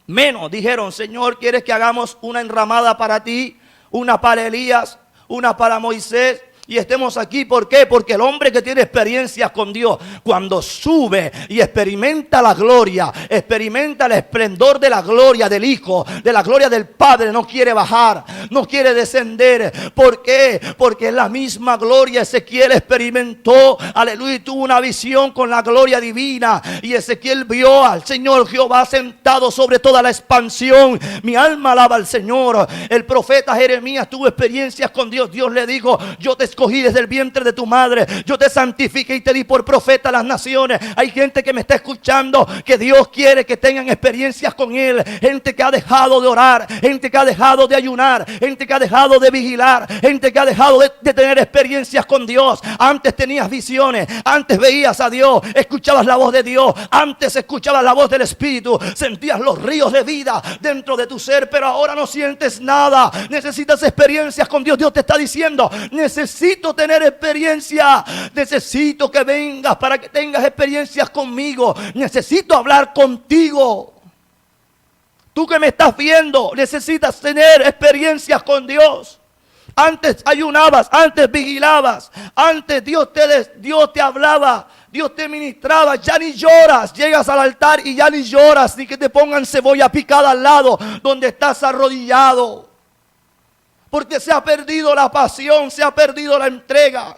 menos dijeron, Señor, ¿quieres que hagamos una enramada para ti? Una para Elías, una para Moisés. Y estemos aquí, ¿por qué? Porque el hombre que tiene experiencias con Dios, cuando sube y experimenta la gloria, experimenta el esplendor de la gloria del Hijo, de la gloria del Padre, no quiere bajar, no quiere descender. ¿Por qué? Porque es la misma gloria. Ezequiel experimentó, aleluya, y tuvo una visión con la gloria divina. Y Ezequiel vio al Señor Jehová sentado sobre toda la expansión. Mi alma alaba al Señor. El profeta Jeremías tuvo experiencias con Dios. Dios le dijo, yo te escogí desde el vientre de tu madre, yo te santifiqué y te di por profeta a las naciones. Hay gente que me está escuchando que Dios quiere que tengan experiencias con Él. Gente que ha dejado de orar, gente que ha dejado de ayunar, gente que ha dejado de vigilar, gente que ha dejado de tener experiencias con Dios. Antes tenías visiones, antes veías a Dios, escuchabas la voz de Dios, antes escuchabas la voz del Espíritu, sentías los ríos de vida dentro de tu ser, pero ahora no sientes nada. Necesitas experiencias con Dios. Dios te está diciendo, necesito tener experiencia, necesito que vengas para que tengas experiencias conmigo, necesito hablar contigo. Tú que me estás viendo, necesitas tener experiencias con Dios. Antes ayunabas, antes vigilabas, antes Dios te hablaba, Dios te ministraba, ya ni lloras, llegas al altar y ya ni lloras, ni que te pongan cebolla picada al lado donde estás arrodillado. Porque se ha perdido la pasión, se ha perdido la entrega.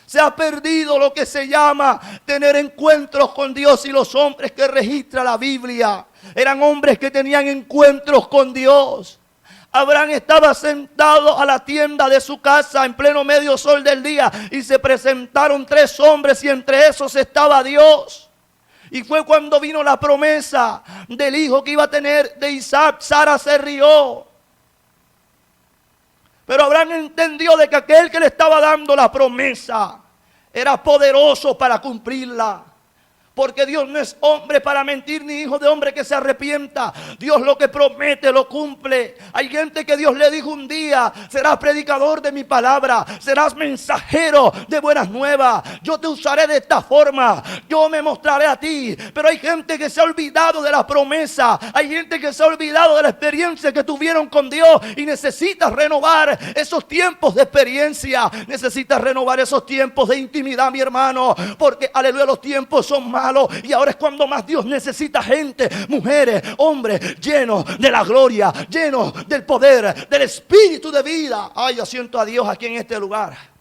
Se ha perdido lo que se llama tener encuentros con Dios. Y los hombres que registra la Biblia eran hombres que tenían encuentros con Dios. Abraham estaba sentado a la tienda de su casa en pleno medio sol del día y se presentaron 3 hombres y entre esos estaba Dios. Y fue cuando vino la promesa del hijo que iba a tener de Isaac. Sara se rió. Pero Abraham entendió de que aquel que le estaba dando la promesa era poderoso para cumplirla. Porque Dios no es hombre para mentir, ni hijo de hombre que se arrepienta. Dios lo que promete lo cumple. Hay gente que Dios le dijo un día: serás predicador de mi palabra, serás mensajero de buenas nuevas, yo te usaré de esta forma, yo me mostraré a ti. Pero hay gente que se ha olvidado de la promesa. Hay gente que se ha olvidado de la experiencia que tuvieron con Dios, y necesitas renovar esos tiempos de experiencia. Necesitas renovar esos tiempos de intimidad, mi hermano. Porque, aleluya, los tiempos son malos. Y ahora es cuando más Dios necesita gente, mujeres, hombres, llenos de la gloria, llenos del poder, del espíritu de vida. Ay, yo siento a Dios aquí en este lugar.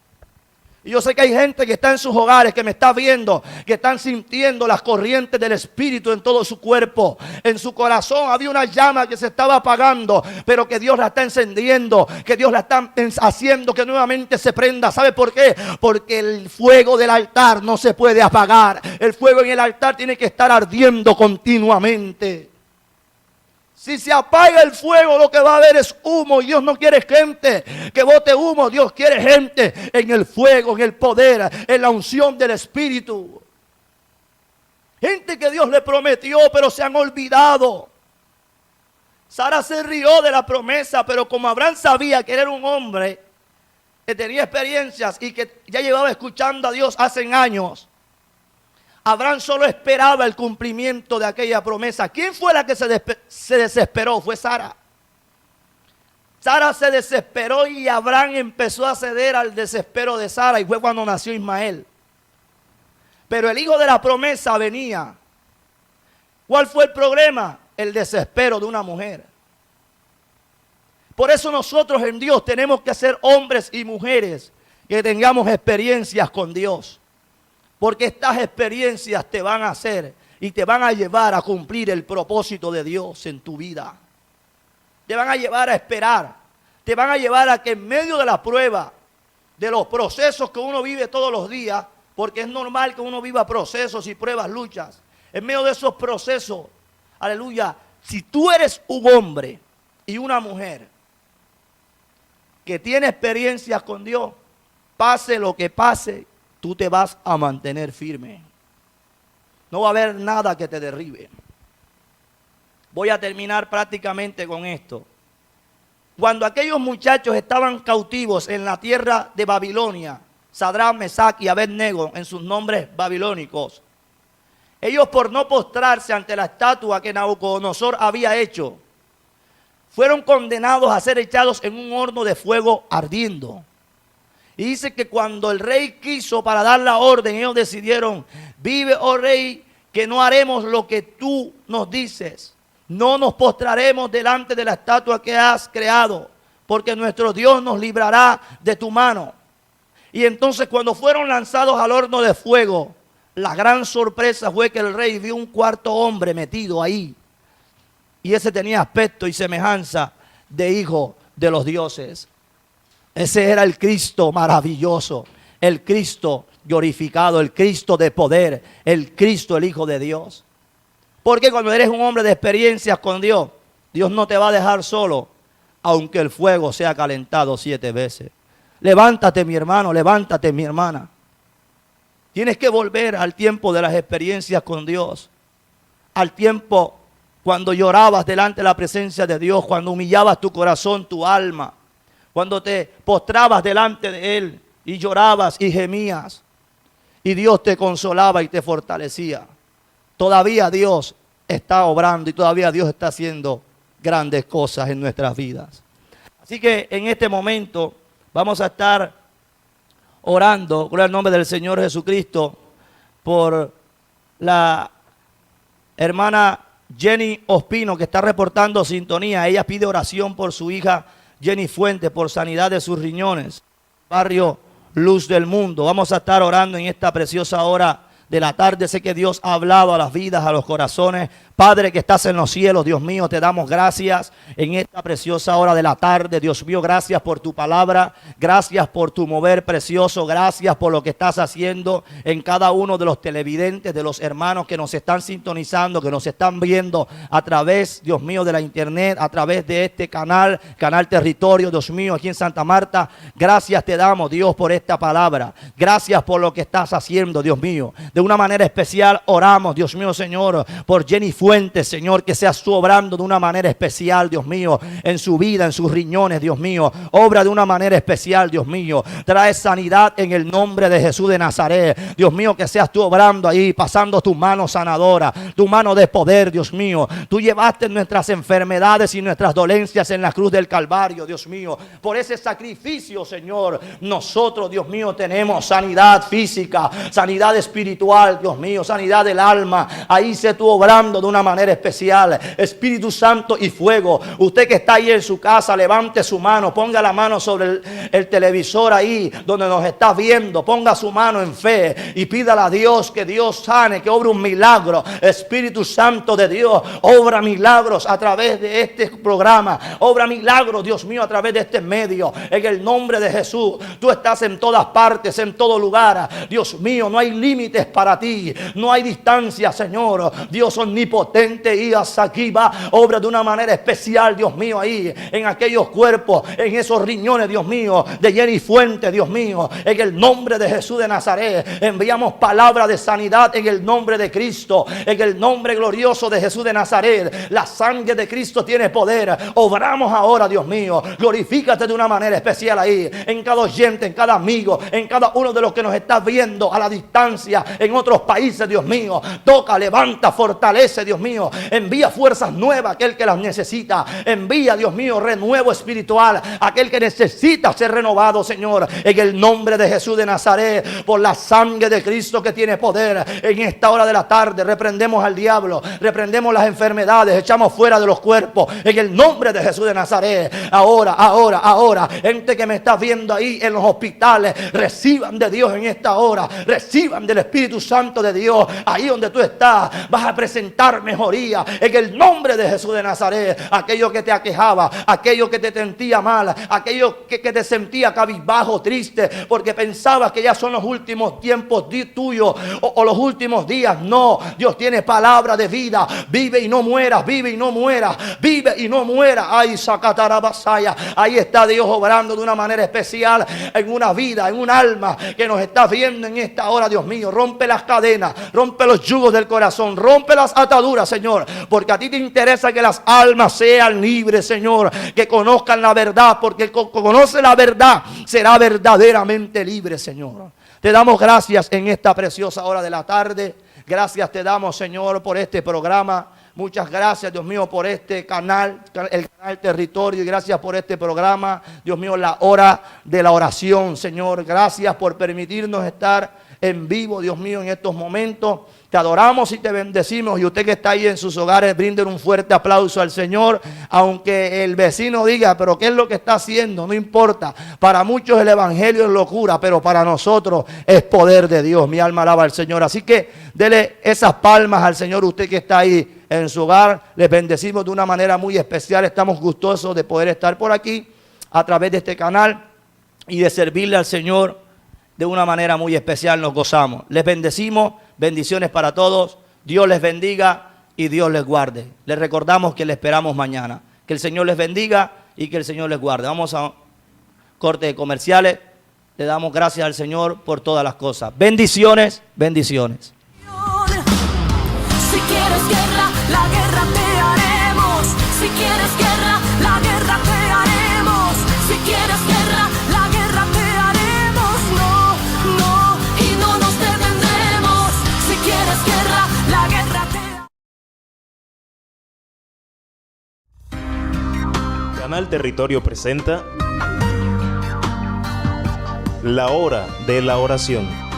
Y yo sé que hay gente que está en sus hogares, que me está viendo, que están sintiendo las corrientes del Espíritu en todo su cuerpo. En su corazón había una llama que se estaba apagando, pero que Dios la está encendiendo, que Dios la está haciendo que nuevamente se prenda. ¿Sabe por qué? Porque el fuego del altar no se puede apagar. El fuego en el altar tiene que estar ardiendo continuamente. Si se apaga el fuego, lo que va a haber es humo. Y Dios no quiere gente que bote humo. Dios quiere gente en el fuego, en el poder, en la unción del Espíritu. Gente que Dios le prometió, pero se han olvidado. Sara se rió de la promesa, pero como Abraham sabía que era un hombre que tenía experiencias y que ya llevaba escuchando a Dios hace años, Abraham solo esperaba el cumplimiento de aquella promesa. ¿Quién fue la que se desesperó? Fue Sara. Sara se desesperó y Abraham empezó a ceder al desespero de Sara, y fue cuando nació Ismael. Pero el hijo de la promesa venía. ¿Cuál fue el problema? El desespero de una mujer. Por eso nosotros en Dios tenemos que ser hombres y mujeres que tengamos experiencias con Dios. Porque estas experiencias te van a hacer y te van a llevar a cumplir el propósito de Dios en tu vida. Te van a llevar a esperar. Te van a llevar a que en medio de la prueba, de los procesos que uno vive todos los días, porque es normal que uno viva procesos y pruebas, luchas. En medio de esos procesos, aleluya, si tú eres un hombre y una mujer que tiene experiencias con Dios, pase lo que pase, tú te vas a mantener firme. No va a haber nada que te derribe. Voy a terminar prácticamente con esto. Cuando aquellos muchachos estaban cautivos en la tierra de Babilonia, Sadrach, Mesach y Abednego en sus nombres babilónicos, ellos, por no postrarse ante la estatua que Nabucodonosor había hecho, fueron condenados a ser echados en un horno de fuego ardiendo. Y dice que cuando el rey quiso para dar la orden, ellos decidieron: vive, oh rey, que no haremos lo que tú nos dices. No nos postraremos delante de la estatua que has creado, porque nuestro Dios nos librará de tu mano. Y entonces, cuando fueron lanzados al horno de fuego, la gran sorpresa fue que el rey vio un cuarto hombre metido ahí. Y ese tenía aspecto y semejanza de hijo de los dioses. Ese era el Cristo maravilloso, el Cristo glorificado, el Cristo de poder, el Cristo, el Hijo de Dios. Porque cuando eres un hombre de experiencias con Dios, Dios no te va a dejar solo, aunque el fuego sea calentado 7 veces. Levántate, mi hermano, levántate, mi hermana. Tienes que volver al tiempo de las experiencias con Dios, al tiempo cuando llorabas delante de la presencia de Dios, cuando humillabas tu corazón, tu alma, cuando te postrabas delante de Él y llorabas y gemías, y Dios te consolaba y te fortalecía. Todavía Dios está obrando y todavía Dios está haciendo grandes cosas en nuestras vidas. Así que en este momento vamos a estar orando, gloria al nombre del Señor Jesucristo, por la hermana Jenny Ospino, que está reportando sintonía. Ella pide oración por su hija Jenny Fuente, por sanidad de sus riñones, barrio Luz del Mundo. Vamos a estar orando en esta preciosa hora de la tarde. Sé que Dios ha hablado a las vidas, a los corazones, Padre que estás en los cielos, Dios mío, te damos gracias en esta preciosa hora de la tarde. Dios mío, gracias por tu palabra, gracias por tu mover precioso, gracias por lo que estás haciendo en cada uno de los televidentes, de los hermanos que nos están sintonizando, que nos están viendo a través, Dios mío, de la internet, a través de este canal Territorio, Dios mío, aquí en Santa Marta. Gracias te damos, Dios, por esta palabra. Gracias por lo que estás haciendo, Dios mío. De una manera especial oramos, Dios mío, Señor, por Jenny Fuentes, Señor, que seas tú obrando de una manera especial, Dios mío, en su vida, en sus riñones, Dios mío. Obra de una manera especial, Dios mío. Trae sanidad en el nombre de Jesús de Nazaret. Dios mío, que seas tú obrando ahí, pasando tu mano sanadora, tu mano de poder, Dios mío. Tú llevaste nuestras enfermedades y nuestras dolencias en la cruz del Calvario, Dios mío. Por ese sacrificio, Señor, nosotros, Dios mío, tenemos sanidad física, sanidad espiritual, Dios mío, sanidad del alma. Ahí se tú obrando de una manera especial. Espíritu Santo y fuego. Usted que está ahí en su casa, levante su mano, ponga la mano sobre el televisor ahí donde nos está viendo, ponga su mano en fe y pídale a Dios que Dios sane, que obre un milagro. Espíritu Santo de Dios, obra milagros a través de este programa, obra milagros, Dios mío, a través de este medio, en el nombre de Jesús. Tú estás en todas partes, en todo lugar, Dios mío, no hay límites para ti, no hay distancia, Señor. Dios omnipotente, y hasta aquí va, obra de una manera especial, Dios mío, ahí, en aquellos cuerpos, en esos riñones, Dios mío, de Jenny Fuente, Dios mío, en el nombre de Jesús de Nazaret. Enviamos palabra de sanidad en el nombre de Cristo, en el nombre glorioso de Jesús de Nazaret. La sangre de Cristo tiene poder. Obramos ahora, Dios mío. Glorifícate de una manera especial ahí, en cada oyente, en cada amigo, en cada uno de los que nos está viendo a la distancia, en otros países, Dios mío. Toca, levanta, fortalece, Dios mío. Envía fuerzas nuevas a aquel que las necesita. Envía, Dios mío, renuevo espiritual a aquel que necesita ser renovado, Señor, en el nombre de Jesús de Nazaret. Por la sangre de Cristo que tiene poder, en esta hora de la tarde reprendemos al diablo, reprendemos las enfermedades, echamos fuera de los cuerpos, en el nombre de Jesús de Nazaret. Ahora, gente que me está viendo ahí en los hospitales, reciban de Dios en esta hora, reciban del Espíritu Santo de Dios. Ahí donde tú estás, vas a presentar mejoría en el nombre de Jesús de Nazaret. Aquello que te aquejaba, aquello que te sentía mal, aquello que te sentía cabizbajo, triste, porque pensabas que ya son los últimos tiempos tuyos o los últimos días. No, Dios tiene palabra de vida. Vive y no mueras, vive y no mueras, vive y no mueras. Ay, Sacatarabasaya. Ahí está Dios obrando de una manera especial en una vida, en un alma que nos está viendo en esta hora, Dios mío. Rompe las cadenas, rompe los yugos del corazón, rompe las ataduras, Señor, porque a ti te interesa que las almas sean libres, Señor, que conozcan la verdad, porque el que conoce la verdad será verdaderamente libre, Señor. Te damos gracias en esta preciosa hora de la tarde. Gracias te damos, Señor, por este programa. Muchas gracias, Dios mío, por este canal, el canal Territorio, y gracias por este programa, Dios mío, la hora de la oración, Señor. Gracias por permitirnos estar en vivo, Dios mío, en estos momentos. Te adoramos y te bendecimos. Y usted que está ahí en sus hogares, brinden un fuerte aplauso al Señor. Aunque el vecino diga, pero ¿qué es lo que está haciendo? No importa. Para muchos el evangelio es locura, pero para nosotros es poder de Dios. Mi alma alaba al Señor. Así que dele esas palmas al Señor, usted que está ahí en su hogar. Les bendecimos de una manera muy especial. Estamos gustosos de poder estar por aquí a través de este canal y de servirle al Señor de una manera muy especial. Nos gozamos. Les bendecimos. Bendiciones para todos. Dios les bendiga y Dios les guarde. Les recordamos que les esperamos mañana. Que el Señor les bendiga y que el Señor les guarde. Vamos a corte de comerciales. Le damos gracias al Señor por todas las cosas. Bendiciones, bendiciones. Si quieres guerra, la guerra te haremos. Si quieres guerra, la guerra te haremos. Si quieres guerra, la guerra te haremos. No, y no nos detendremos. Si quieres guerra, la guerra te... Canal Territorio presenta La Hora de la Oración.